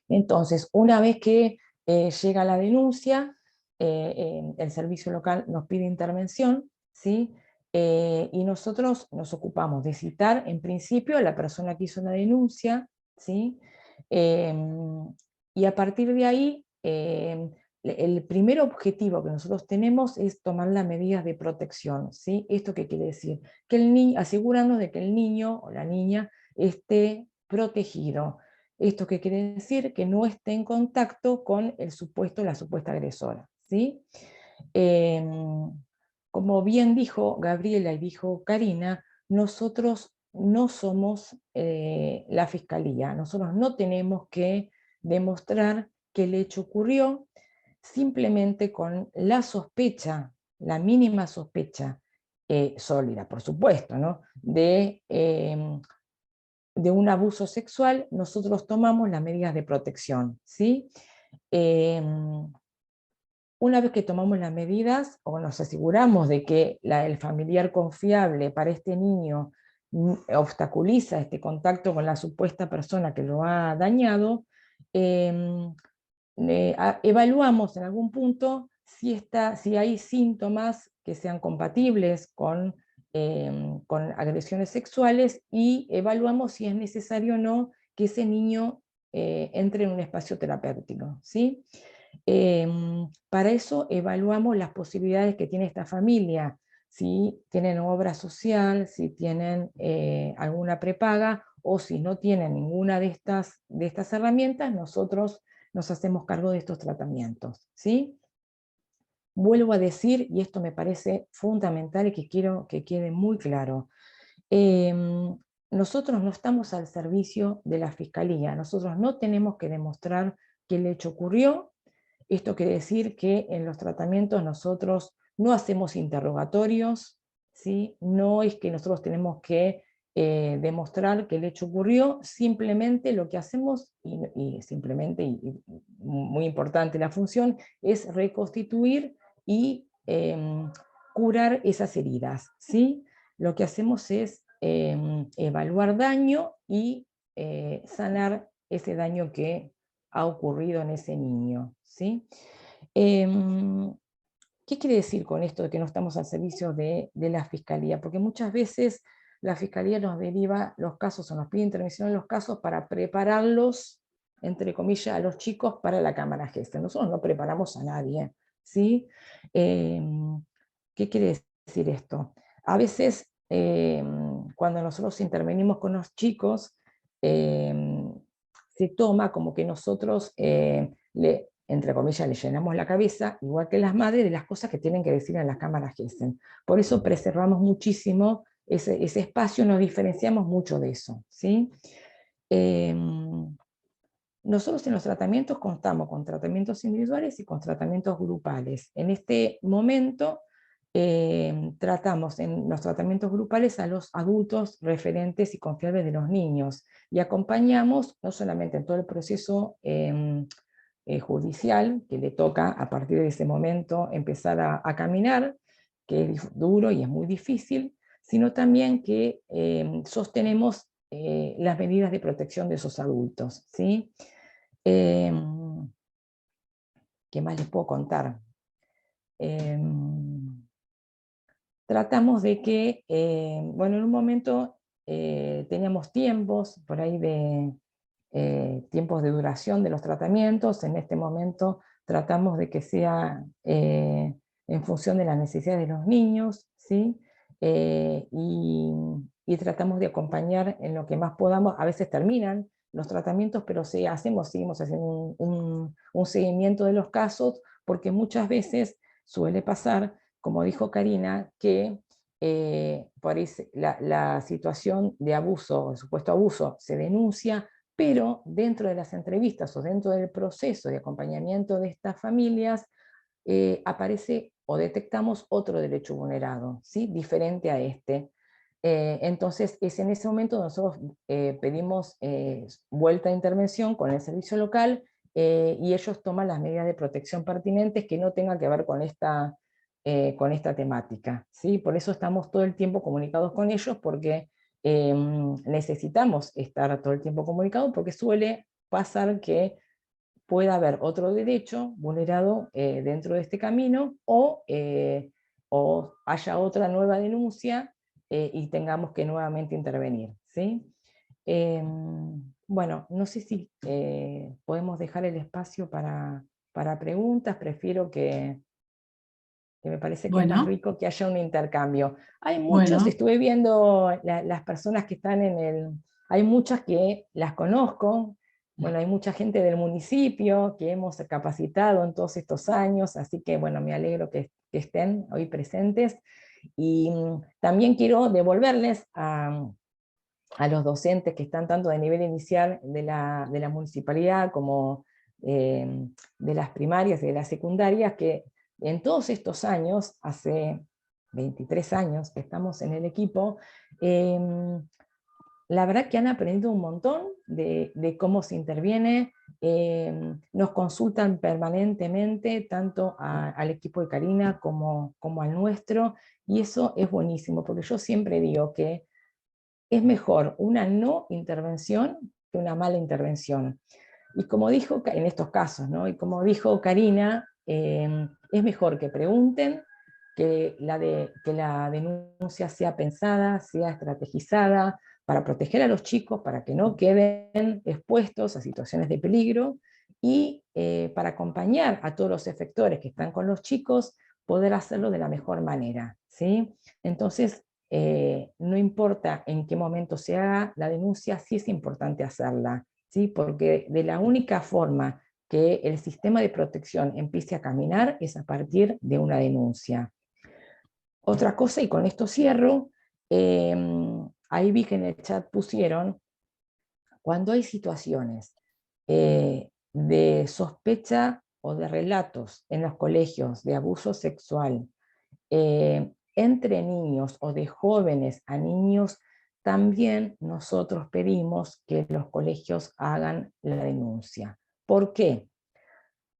Entonces, una vez que llega la denuncia, el servicio local nos pide intervención, ¿sí? Y nosotros nos ocupamos de citar en principio a la persona que hizo la denuncia, ¿sí? Y a partir de ahí, el primer objetivo que nosotros tenemos es tomar las medidas de protección, ¿sí? ¿Esto qué quiere decir? Que el niño, asegurarnos de que el niño o la niña esté protegido. ¿Esto qué quiere decir? Que no esté en contacto con la supuesta agresora, ¿sí? Como bien dijo Gabriela y dijo Karina, nosotros no somos la fiscalía, nosotros no tenemos que demostrar que el hecho ocurrió, simplemente con la sospecha, la mínima sospecha, sólida, por supuesto, ¿no? De un abuso sexual, nosotros tomamos las medidas de protección, ¿sí? Una vez que tomamos las medidas, o nos aseguramos de que el familiar confiable para este niño obstaculiza este contacto con la supuesta persona que lo ha dañado, evaluamos en algún punto si hay síntomas que sean compatibles con agresiones sexuales, y evaluamos si es necesario o no que ese niño entre en un espacio terapéutico, ¿sí? Para eso evaluamos las posibilidades que tiene esta familia, si tienen obra social, si tienen alguna prepaga, o si no tienen ninguna de estas herramientas, nosotros nos hacemos cargo de estos tratamientos, ¿sí? Vuelvo a decir, y esto me parece fundamental y que quiero que quede muy claro, nosotros no estamos al servicio de la fiscalía, nosotros no tenemos que demostrar que el hecho ocurrió. Esto quiere decir que en los tratamientos nosotros no hacemos interrogatorios, ¿sí? No es que nosotros tenemos que demostrar que el hecho ocurrió, simplemente lo que hacemos, simplemente, y muy importante la función, es reconstituir y curar esas heridas, ¿sí? Lo que hacemos es evaluar daño y sanar ese daño que ha ocurrido en ese niño, ¿sí? ¿Qué quiere decir con esto de que no estamos al servicio de la fiscalía? Porque muchas veces la fiscalía nos deriva los casos o nos pide intervención en los casos para prepararlos, entre comillas, a los chicos para la cámara Gesell. Nosotros no preparamos a nadie, ¿sí? ¿Qué quiere decir esto? A veces, cuando nosotros intervenimos con los chicos, se toma como que nosotros entre comillas, le llenamos la cabeza, igual que las madres, de las cosas que tienen que decir en las cámaras Gesell. Por eso preservamos muchísimo ese espacio, nos diferenciamos mucho de eso, ¿sí? Nosotros en los tratamientos contamos con tratamientos individuales y con tratamientos grupales. En este momento tratamos en los tratamientos grupales a los adultos referentes y confiables de los niños, y acompañamos no solamente en todo el proceso judicial, que le toca a partir de ese momento empezar a caminar, que es duro y es muy difícil, sino también que sostenemos las medidas de protección de esos adultos, ¿sí? ¿Qué más les puedo contar? Tratamos de que, bueno, en un momento teníamos tiempos por ahí de tiempos de duración de los tratamientos. En este momento tratamos de que sea en función de las necesidades de los niños, ¿sí? Y tratamos de acompañar en lo que más podamos. A veces terminan los tratamientos, pero seguimos haciendo un seguimiento de los casos, porque muchas veces suele pasar, como dijo Karina, que por ahí la situación de abuso, el supuesto abuso, se denuncia, pero dentro de las entrevistas o dentro del proceso de acompañamiento de estas familias aparece o detectamos otro derecho vulnerado, ¿sí? Diferente a este. Entonces es en ese momento nosotros pedimos vuelta de intervención con el servicio local, y ellos toman las medidas de protección pertinentes que no tengan que ver con esta temática, ¿sí? Por eso estamos todo el tiempo comunicados con ellos, porque necesitamos estar todo el tiempo comunicados, porque suele pasar que pueda haber otro derecho vulnerado dentro de este camino, o haya otra nueva denuncia y tengamos que nuevamente intervenir, ¿sí? Bueno, no sé si podemos dejar el espacio para preguntas. Prefiero que me parece que es más Bueno, rico que haya un intercambio. Hay muchos, bueno, estuve viendo las personas que están hay muchas que las conozco. Bueno, hay mucha gente del municipio que hemos capacitado en todos estos años, así que bueno, me alegro que estén hoy presentes. Y también quiero devolverles a los docentes que están tanto de nivel inicial de la municipalidad como de las primarias y de las secundarias, que en todos estos años, hace 23 años que estamos en el equipo, la verdad que han aprendido un montón de cómo se interviene. Nos consultan permanentemente, tanto al equipo de Karina como al nuestro, y eso es buenísimo, porque yo siempre digo que es mejor una no intervención que una mala intervención. Y como dijo en estos casos, ¿no? Y como dijo Karina, es mejor que pregunten, que la denuncia sea pensada, sea estrategizada, para proteger a los chicos, para que no queden expuestos a situaciones de peligro, y para acompañar a todos los efectores que están con los chicos, poder hacerlo de la mejor manera, ¿sí? Entonces, no importa en qué momento se haga la denuncia, sí es importante hacerla, ¿sí? Porque de la única forma que el sistema de protección empiece a caminar es a partir de una denuncia. Otra cosa, y con esto cierro, ahí vi que en el chat pusieron, cuando hay situaciones de sospecha o de relatos en los colegios de abuso sexual, entre niños o de jóvenes a niños, también nosotros pedimos que los colegios hagan la denuncia. ¿Por qué?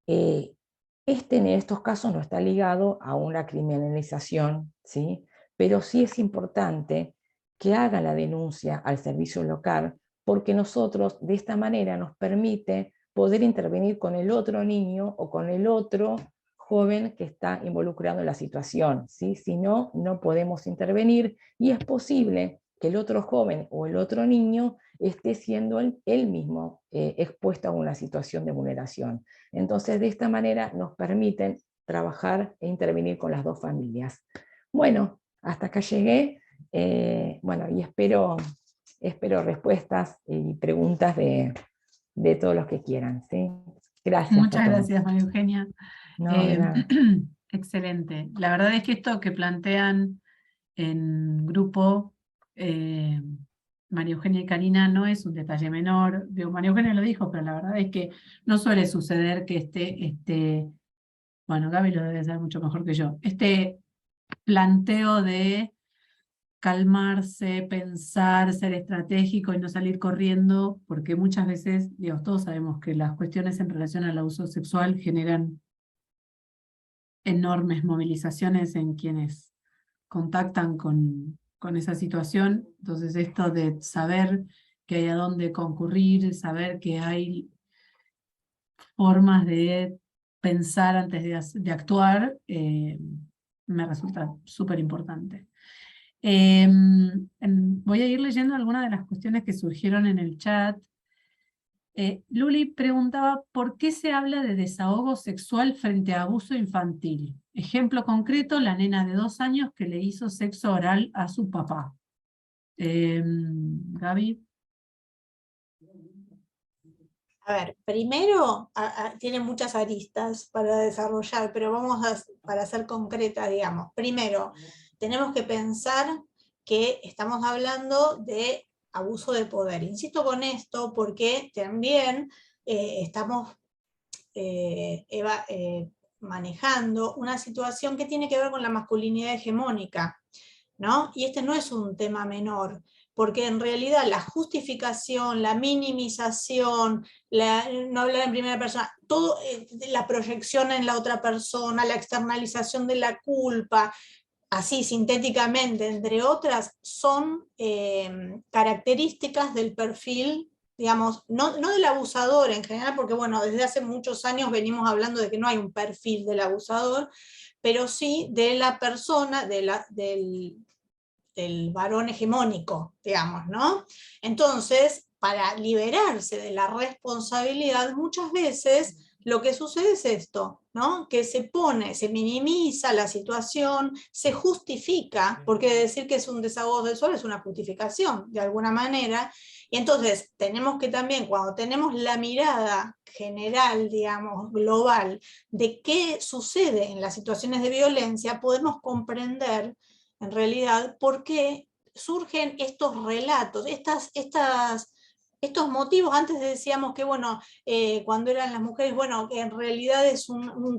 En estos casos no está ligado a una criminalización, ¿sí? Pero sí es importante que hagan la denuncia al servicio local, porque nosotros de esta manera nos permite poder intervenir con el otro niño o con el otro joven que está involucrado en la situación, ¿sí? Si no, no podemos intervenir, y es posible que el otro joven o el otro niño esté siendo él mismo expuesto a una situación de vulneración. Entonces, de esta manera nos permiten trabajar e intervenir con las dos familias. Bueno, hasta acá llegué. Bueno, y espero respuestas y preguntas de todos los que quieran, ¿sí? Gracias por muchas todo. gracias, María Eugenia. No, de nada. Excelente. La verdad es que esto que plantean en grupo María Eugenia y Karina no es un detalle menor. Digo, María Eugenia lo dijo, pero la verdad es que no suele suceder que bueno, Gaby lo debe saber mucho mejor que yo, este planteo de calmarse, pensar, ser estratégico y no salir corriendo, porque muchas veces, digo, todos sabemos que las cuestiones en relación al abuso sexual generan enormes movilizaciones en quienes contactan con esa situación. Entonces esto de saber que hay a dónde concurrir, saber que hay formas de pensar antes de actuar, me resulta súper importante. Voy a ir leyendo algunas de las cuestiones que surgieron en el chat. Luli preguntaba, ¿por qué se habla de desahogo sexual frente a abuso infantil? Ejemplo concreto, la nena de 2 años que le hizo sexo oral a su papá. Gaby. A ver, primero, tiene muchas aristas para desarrollar, pero para ser concreta, digamos. Primero, tenemos que pensar que estamos hablando de abuso de poder. Insisto con esto porque también estamos manejando una situación que tiene que ver con la masculinidad hegemónica. ¿no? Y este no es un tema menor, porque en realidad la justificación, la minimización, no hablar en primera persona, todo, la proyección en la otra persona, la externalización de la culpa, así sintéticamente, entre otras, son características del perfil, digamos, no del abusador en general, porque bueno, desde hace muchos años venimos hablando de que no hay un perfil del abusador, pero sí de la persona, del varón hegemónico, digamos, ¿no? Entonces, para liberarse de la responsabilidad, muchas veces lo que sucede es esto, ¿no? Que se minimiza la situación, se justifica, porque decir que es un desahogo sexual es una justificación, de alguna manera, y entonces tenemos que también, cuando tenemos la mirada general, digamos, global, de qué sucede en las situaciones de violencia, podemos comprender en realidad por qué surgen estos relatos, estos motivos. Antes decíamos que, bueno, cuando eran las mujeres, bueno, que en realidad es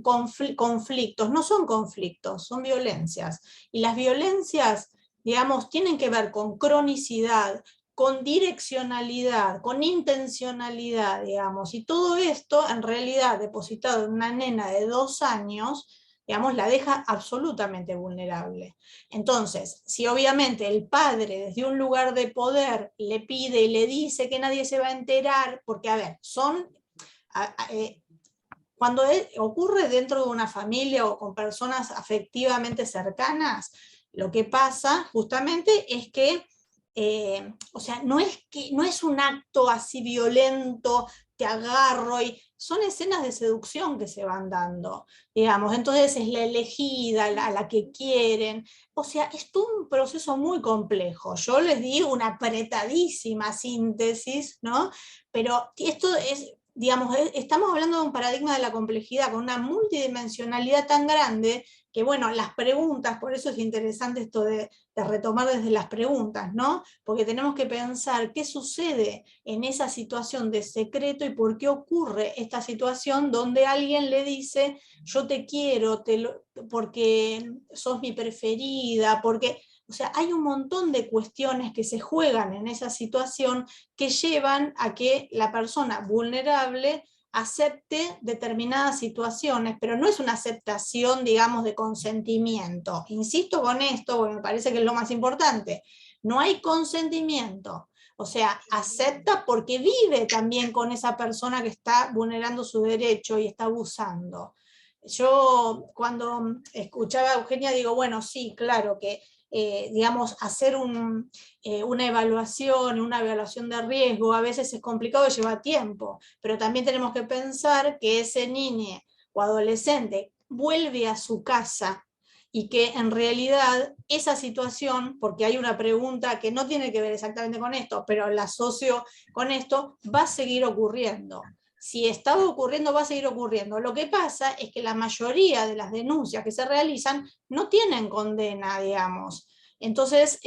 conflictos, no son conflictos, son violencias. Y las violencias, digamos, tienen que ver con cronicidad, con direccionalidad, con intencionalidad, digamos, y todo esto en realidad depositado en una nena de 2 años, digamos, la deja absolutamente vulnerable. Entonces, si obviamente el padre desde un lugar de poder le pide y le dice que nadie se va a enterar, porque a ver, cuando ocurre dentro de una familia o con personas afectivamente cercanas, lo que pasa justamente es que, o sea, no es un acto así violento, te agarro, y son escenas de seducción que se van dando, digamos, entonces es la elegida, a la que quieren, o sea, es todo un proceso muy complejo. Yo les di una apretadísima síntesis, ¿no? Pero esto es, digamos, estamos hablando de un paradigma de la complejidad con una multidimensionalidad tan grande que, bueno, las preguntas, por eso es interesante esto de retomar desde las preguntas, ¿no? Porque tenemos que pensar qué sucede en esa situación de secreto y por qué ocurre esta situación donde alguien le dice, yo te quiero, porque sos mi preferida, porque... O sea, hay un montón de cuestiones que se juegan en esa situación que llevan a que la persona vulnerable acepte determinadas situaciones, pero no es una aceptación, digamos, de consentimiento. Insisto con esto, porque me parece que es lo más importante. No hay consentimiento. O sea, acepta porque vive también con esa persona que está vulnerando su derecho y está abusando. Yo cuando escuchaba a Eugenia digo, bueno, sí, claro que digamos, hacer una evaluación de riesgo a veces es complicado y lleva tiempo, pero también tenemos que pensar que ese niño o adolescente vuelve a su casa y que en realidad esa situación, porque hay una pregunta que no tiene que ver exactamente con esto, pero la asocio con esto, va a seguir ocurriendo. Si estaba ocurriendo, va a seguir ocurriendo. Lo que pasa es que la mayoría de las denuncias que se realizan no tienen condena, digamos. Entonces,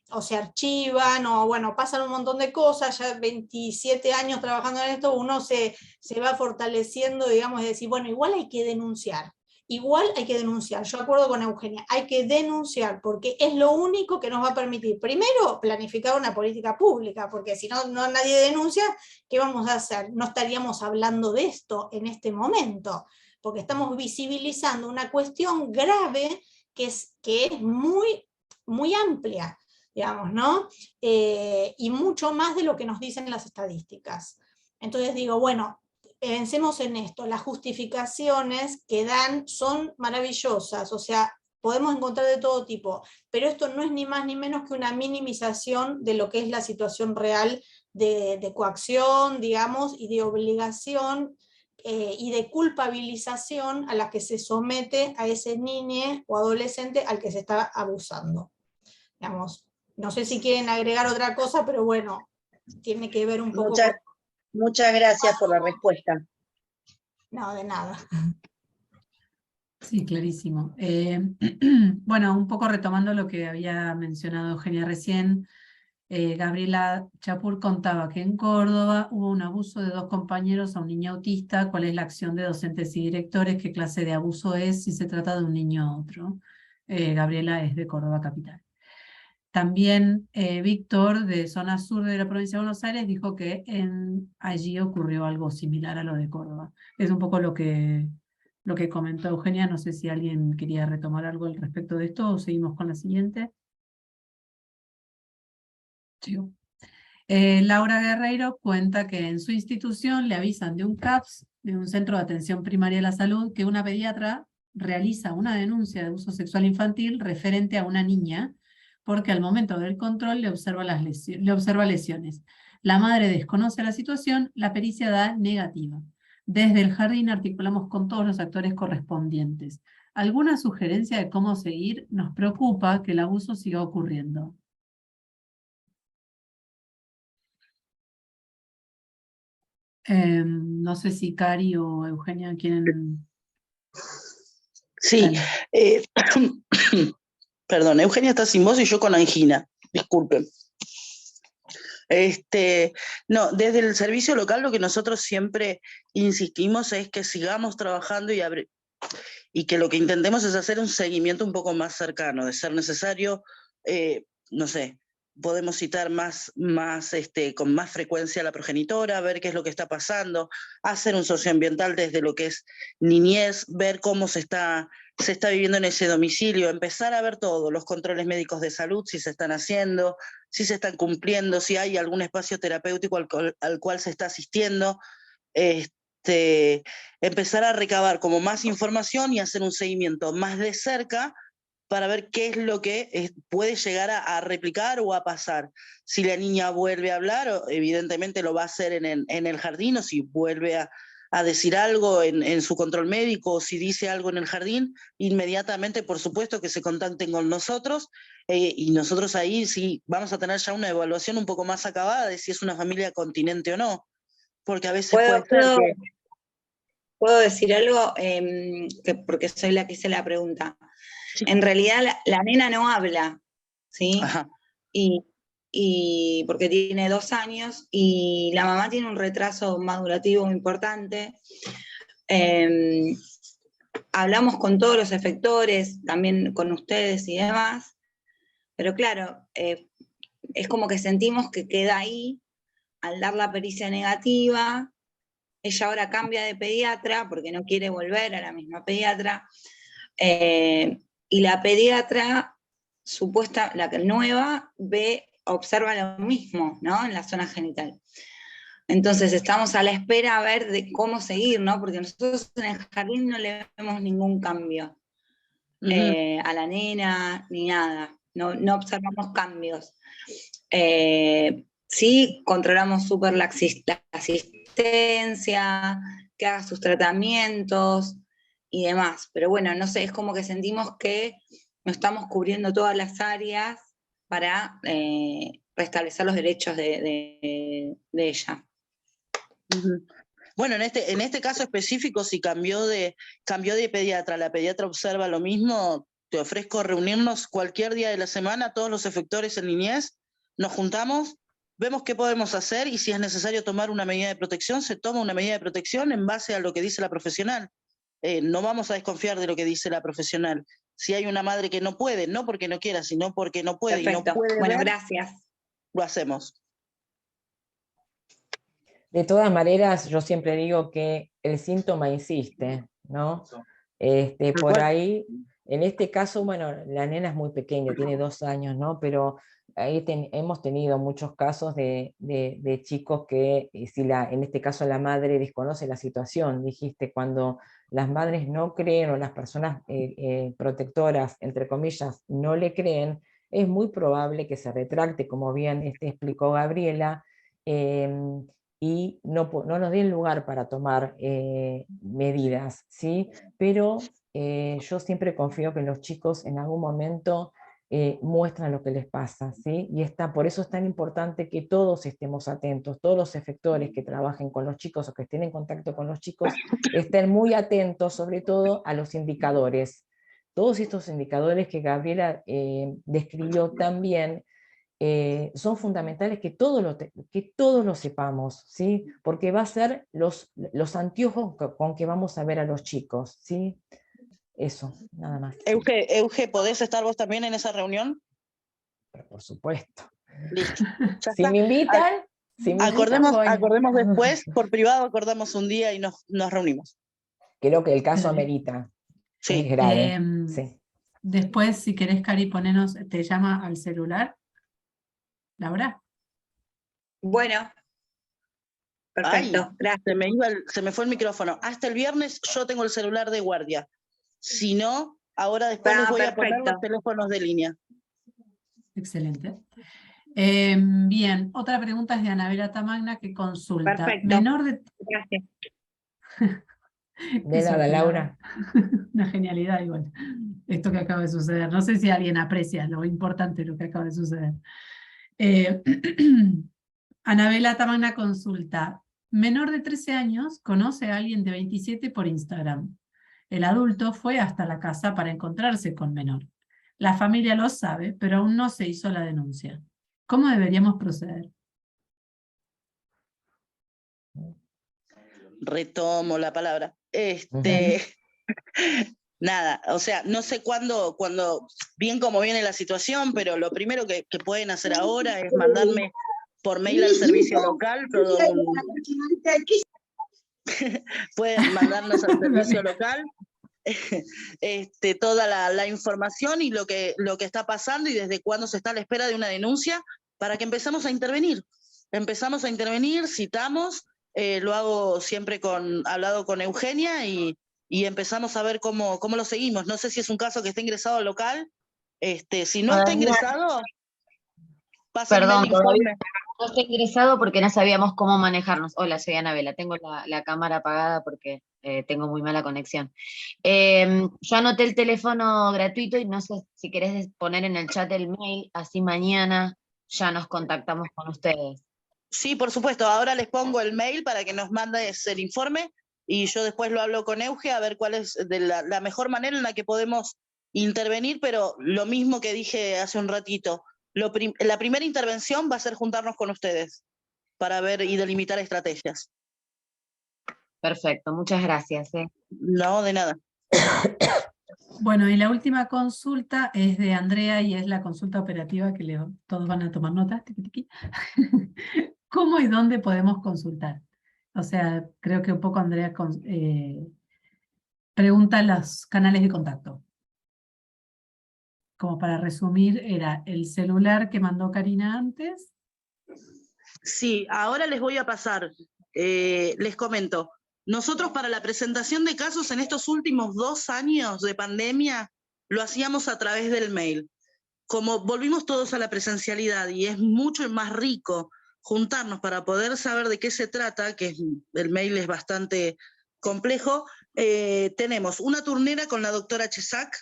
o se archivan, o bueno, pasan un montón de cosas, ya 27 años trabajando en esto, uno se va fortaleciendo, digamos, de decir, bueno, igual hay que denunciar. Igual hay que denunciar, yo acuerdo con Eugenia, hay que denunciar porque es lo único que nos va a permitir, primero, planificar una política pública, porque si no nadie denuncia, ¿qué vamos a hacer? No estaríamos hablando de esto en este momento, porque estamos visibilizando una cuestión grave que es muy, muy amplia, digamos, ¿no? Y mucho más de lo que nos dicen las estadísticas. Entonces digo, bueno, pensemos en esto, las justificaciones que dan son maravillosas, o sea, podemos encontrar de todo tipo, pero esto no es ni más ni menos que una minimización de lo que es la situación real de coacción, digamos, y de obligación y de culpabilización a la que se somete a ese niño o adolescente al que se está abusando. Digamos, no sé si quieren agregar otra cosa, pero bueno, tiene que ver un poco con... Muchas gracias por la respuesta. No, de nada. Sí, clarísimo. Bueno, un poco retomando lo que había mencionado Eugenia recién, Gabriela Chapur contaba que en Córdoba hubo un abuso de 2 compañeros a un niño autista. ¿Cuál es la acción de docentes y directores? ¿Qué clase de abuso es si se trata de un niño a otro? Gabriela es de Córdoba capital. También Víctor, de zona sur de la provincia de Buenos Aires, dijo que allí ocurrió algo similar a lo de Córdoba. Es un poco lo que comentó Eugenia. No sé si alguien quería retomar algo al respecto de esto o seguimos con la siguiente. Sigo. Laura Guerreiro cuenta que en su institución le avisan de un CAPS, de un Centro de Atención Primaria de la Salud, que una pediatra realiza una denuncia de abuso sexual infantil referente a una niña, porque al momento del control le observa lesiones. La madre desconoce la situación, la pericia da negativa. Desde el jardín articulamos con todos los actores correspondientes. ¿Alguna sugerencia de cómo seguir? Nos preocupa que el abuso siga ocurriendo. No sé si Cari o Eugenia quieren... Sí, perdón, Eugenia está sin voz y yo con angina, disculpen. No, desde el servicio local lo que nosotros siempre insistimos es que sigamos trabajando y que lo que intentemos es hacer un seguimiento un poco más cercano, de ser necesario, no sé, podemos citar con más frecuencia a la progenitora, ver qué es lo que está pasando, hacer un socioambiental desde lo que es niñez, ver cómo se está viviendo en ese domicilio, empezar a ver todo, los controles médicos de salud, si se están haciendo, si se están cumpliendo, si hay algún espacio terapéutico al cual se está asistiendo, empezar a recabar como más información y hacer un seguimiento más de cerca para ver qué es lo que puede llegar a replicar o a pasar. Si la niña vuelve a hablar, evidentemente lo va a hacer en el jardín, o si vuelve a decir algo en su control médico, o si dice algo en el jardín, inmediatamente, por supuesto, que se contacten con nosotros, y nosotros ahí sí vamos a tener ya una evaluación un poco más acabada de si es una familia continente o no, porque a veces puede ser que... ¿Puedo decir algo? Porque soy la que hice la pregunta. Sí. En realidad la nena no habla, ¿sí? Ajá. Y porque tiene 2 años y la mamá tiene un retraso madurativo importante. Hablamos con todos los efectores, también con ustedes y demás, pero claro, es como que sentimos que queda ahí al dar la pericia negativa. Ella ahora cambia de pediatra porque no quiere volver a la misma pediatra. Y la pediatra la nueva, observa lo mismo, ¿no? En la zona genital. Entonces estamos a la espera a ver de cómo seguir, ¿no? Porque nosotros en el jardín no le vemos ningún cambio a la nena, ni nada. No observamos cambios. Sí, controlamos súper la asistencia, que haga sus tratamientos y demás. Pero bueno, no sé, es como que sentimos que no estamos cubriendo todas las áreas para restablecer los derechos de ella. Bueno, en este caso específico, si cambió de pediatra, la pediatra observa lo mismo, te ofrezco reunirnos cualquier día de la semana, todos los efectores en niñez, nos juntamos, vemos qué podemos hacer y si es necesario tomar una medida de protección, se toma una medida de protección en base a lo que dice la profesional. No vamos a desconfiar de lo que dice la profesional. Si hay una madre que no puede, no porque no quiera, sino porque no puede. Perfecto. Y no puede bueno, ver, gracias. Lo hacemos. De todas maneras, yo siempre digo que el síntoma insiste, ¿no? Por ahí, en este caso, bueno, la nena es muy pequeña, tiene 2 años, ¿no? Pero ahí hemos tenido muchos casos de chicos que, en este caso la madre desconoce la situación, dijiste, cuando las madres no creen o las personas protectoras, entre comillas, no le creen, es muy probable que se retracte, como bien explicó Gabriela, y no nos den lugar para tomar medidas, ¿sí? Pero yo siempre confío que los chicos en algún momento muestran lo que les pasa, ¿sí? Y por eso es tan importante que todos estemos atentos, todos los efectores que trabajen con los chicos o que estén en contacto con los chicos, estén muy atentos, sobre todo a los indicadores. Todos estos indicadores que Gabriela describió también, son fundamentales que todos lo sepamos, ¿sí? Porque va a ser los anteojos con que vamos a ver a los chicos, ¿sí? Eso, nada más. Euge, ¿podés estar vos también en esa reunión? pero por supuesto. Listo. Ya Si está. me invitan, voy. Acordemos después, por privado acordamos un día y nos reunimos. Creo que el caso Dale. amerita. Sí. Es grave. Sí. Después, si querés, Cari, ponenos, te llama al celular. Laura. Bueno, perfecto, Ay, gracias. se me fue el micrófono. Hasta el viernes yo tengo el celular de guardia. Si no, ahora después les voy a poner los teléfonos de línea. Excelente. Bien, otra pregunta es de Anabela Tamagna que consulta. Perfecto. Menor de... Gracias. De nada, Laura. Una genialidad igual, esto que acaba de suceder. No sé si alguien aprecia lo importante de lo que acaba de suceder. Anabela Tamagna consulta. Menor de 13 años conoce a alguien de 27 por Instagram. El adulto fue hasta la casa para encontrarse con menor. La familia lo sabe, pero aún no se hizo la denuncia. ¿Cómo deberíamos proceder? Retomo la palabra. Nada, o sea, no sé cuándo, bien cómo viene la situación, pero lo primero que pueden hacer ahora es mandarme por mail al servicio local, pueden mandarnos al servicio local toda la información y lo que está pasando y desde cuándo se está a la espera de una denuncia para que empezamos a intervenir. Empezamos a intervenir, citamos, lo hago siempre hablado con Eugenia y empezamos a ver cómo lo seguimos. No sé si es un caso que está ingresado al local. Si no está ingresado, pásenme el informe. No está ingresado porque no sabíamos cómo manejarnos. Hola, soy Anabela, tengo la cámara apagada porque tengo muy mala conexión. Yo anoté el teléfono gratuito y no sé si querés poner en el chat el mail, así mañana ya nos contactamos con ustedes. Sí, por supuesto, ahora les pongo el mail para que nos mandes el informe y yo después lo hablo con Euge a ver cuál es la mejor manera en la que podemos intervenir, pero lo mismo que dije hace un ratito, la primera intervención va a ser juntarnos con ustedes para ver y delimitar estrategias. Perfecto, muchas gracias. No, de nada. Bueno, y la última consulta es de Andrea y es la consulta operativa que todos van a tomar nota. Tiqui, tiqui. ¿Cómo y dónde podemos consultar? O sea, creo que un poco Andrea pregunta los canales de contacto. Como para resumir, era el celular que mandó Karina antes. Sí, ahora les voy a pasar, les comento. Nosotros para la presentación de casos en estos últimos 2 años de pandemia lo hacíamos a través del mail. Como volvimos todos a la presencialidad y es mucho más rico juntarnos para poder saber de qué se trata, que el mail es bastante complejo, tenemos una turnera con la doctora Chesak,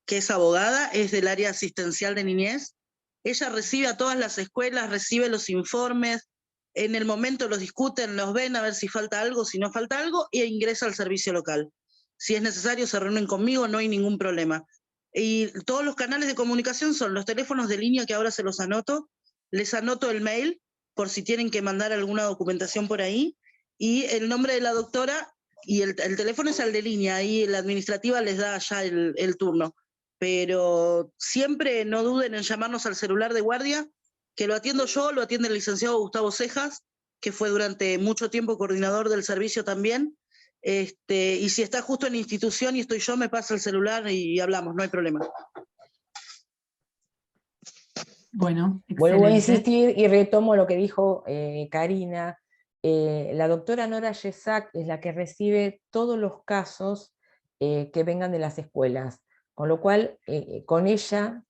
que es abogada, es del área asistencial de niñez. Ella recibe a todas las escuelas, recibe los informes, en el momento los discuten, los ven a ver si falta algo, si no falta algo, e ingresa al servicio local. Si es necesario se reúnen conmigo, no hay ningún problema. Y todos los canales de comunicación son los teléfonos de línea que ahora se los anoto, les anoto el mail por si tienen que mandar alguna documentación por ahí, y el nombre de la doctora, y el teléfono es el de línea, ahí la administrativa les da ya el turno. Pero siempre no duden en llamarnos al celular de guardia, que lo atiendo yo, lo atiende el licenciado Gustavo Cejas, que fue durante mucho tiempo coordinador del servicio también, y si está justo en la institución y estoy yo, me pasa el celular y hablamos, no hay problema. Bueno, excelente. Vuelvo a insistir y retomo lo que dijo Karina. La doctora Nora Chesak es la que recibe todos los casos que vengan de las escuelas, con lo cual con ella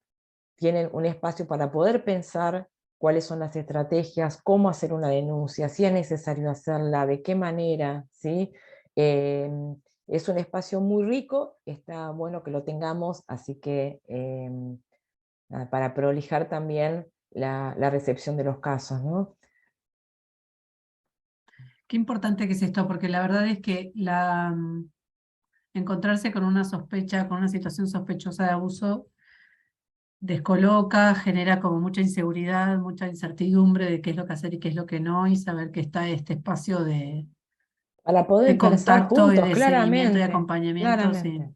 tienen un espacio para poder pensar cuáles son las estrategias, cómo hacer una denuncia, si es necesario hacerla, de qué manera, ¿sí? Es un espacio muy rico, está bueno que lo tengamos, así que para prolijar también la recepción de los casos, ¿no? Qué importante que es esto, porque la verdad es que encontrarse con una sospecha, con una situación sospechosa de abuso, descoloca, genera como mucha inseguridad, mucha incertidumbre de qué es lo que hacer y qué es lo que no, y saber que está este espacio de Para poder pensar contacto juntos, y de seguimiento y claramente, acompañamiento. claramente. Sí.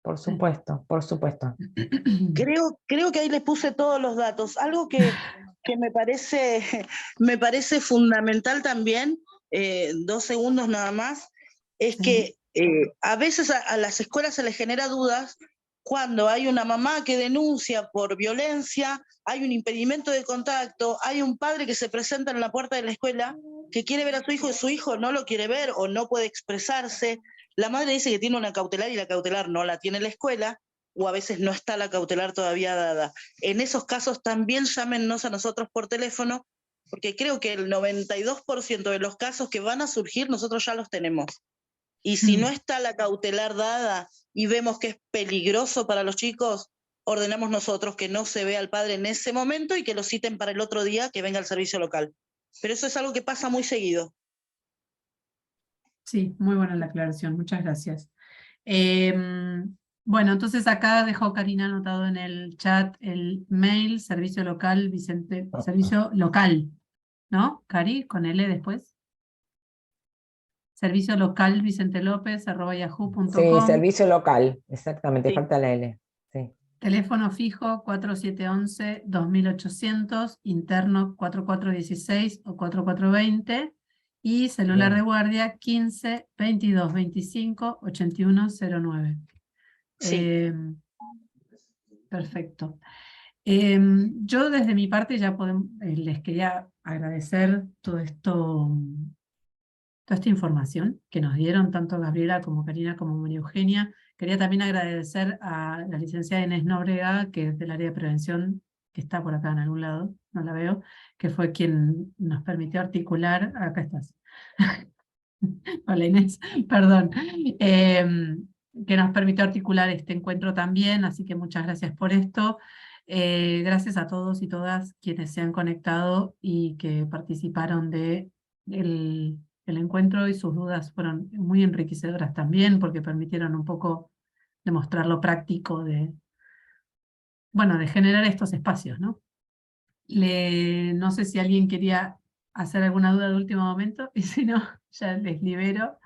Por supuesto, por supuesto. Creo que ahí les puse todos los datos. Algo que me parece fundamental también, 2 segundos nada más, es que a veces a las escuelas se les genera dudas cuando hay una mamá que denuncia por violencia, hay un impedimento de contacto, hay un padre que se presenta en la puerta de la escuela que quiere ver a su hijo y su hijo no lo quiere ver o no puede expresarse. La madre dice que tiene una cautelar y la cautelar no la tiene la escuela, o a veces no está la cautelar todavía dada. En esos casos también llámennos a nosotros por teléfono, porque creo que el 92% de los casos que van a surgir nosotros ya los tenemos. Y si no está la cautelar dada y vemos que es peligroso para los chicos, ordenamos nosotros que no se vea al padre en ese momento y que lo citen para el otro día que venga al servicio local. Pero eso es algo que pasa muy seguido. Sí, muy buena la aclaración, muchas gracias. Bueno, entonces acá dejó Karina anotado en el chat el mail, servicio local, servicio local, ¿no? Cari, con L después. Servicio local vicentelopez@yahoo.com. Sí, servicio local, exactamente, Sí. falta la L. Sí. Teléfono fijo 4711-2800, interno 4416 o 4420 y celular Bien. de guardia 15 22 25 8109. Sí. Perfecto. Yo desde mi parte ya les quería agradecer toda esta información que nos dieron tanto Gabriela como Karina como María Eugenia. Quería también agradecer a la licenciada Inés Nóbrega, que es del área de prevención, que está por acá en algún lado, no la veo, que fue quien nos permitió articular, acá estás. Hola Inés, perdón. Que nos permitió articular este encuentro también, así que muchas gracias por esto. Gracias a todos y todas quienes se han conectado y que participaron del encuentro, y sus dudas fueron muy enriquecedoras también, porque permitieron un poco demostrar lo práctico de generar estos espacios, ¿no? No sé si alguien quería hacer alguna duda de último momento, y si no, ya les libero.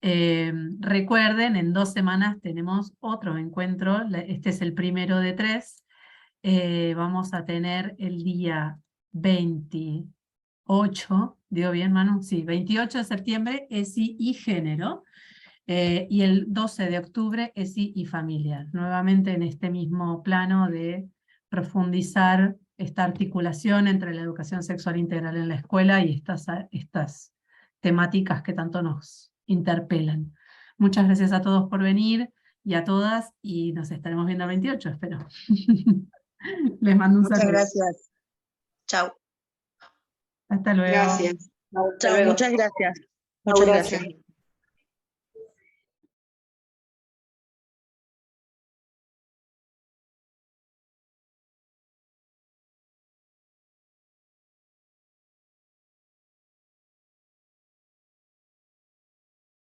Recuerden, en 2 semanas tenemos otro encuentro, este es el primero de 3. Vamos a tener el día 28, digo bien Manu, sí, 28 de septiembre, ESI y género, y el 12 de octubre, ESI y familia. Nuevamente en este mismo plano de profundizar esta articulación entre la educación sexual integral en la escuela y estas temáticas que tanto nos interpelan. Muchas gracias a todos por venir y a todas, y nos estaremos viendo el 28, espero. Les mando un Muchas saludo. gracias. Chao. Hasta luego. Gracias. Hasta Chao, luego. muchas gracias. Chao, Muchas gracias. gracias.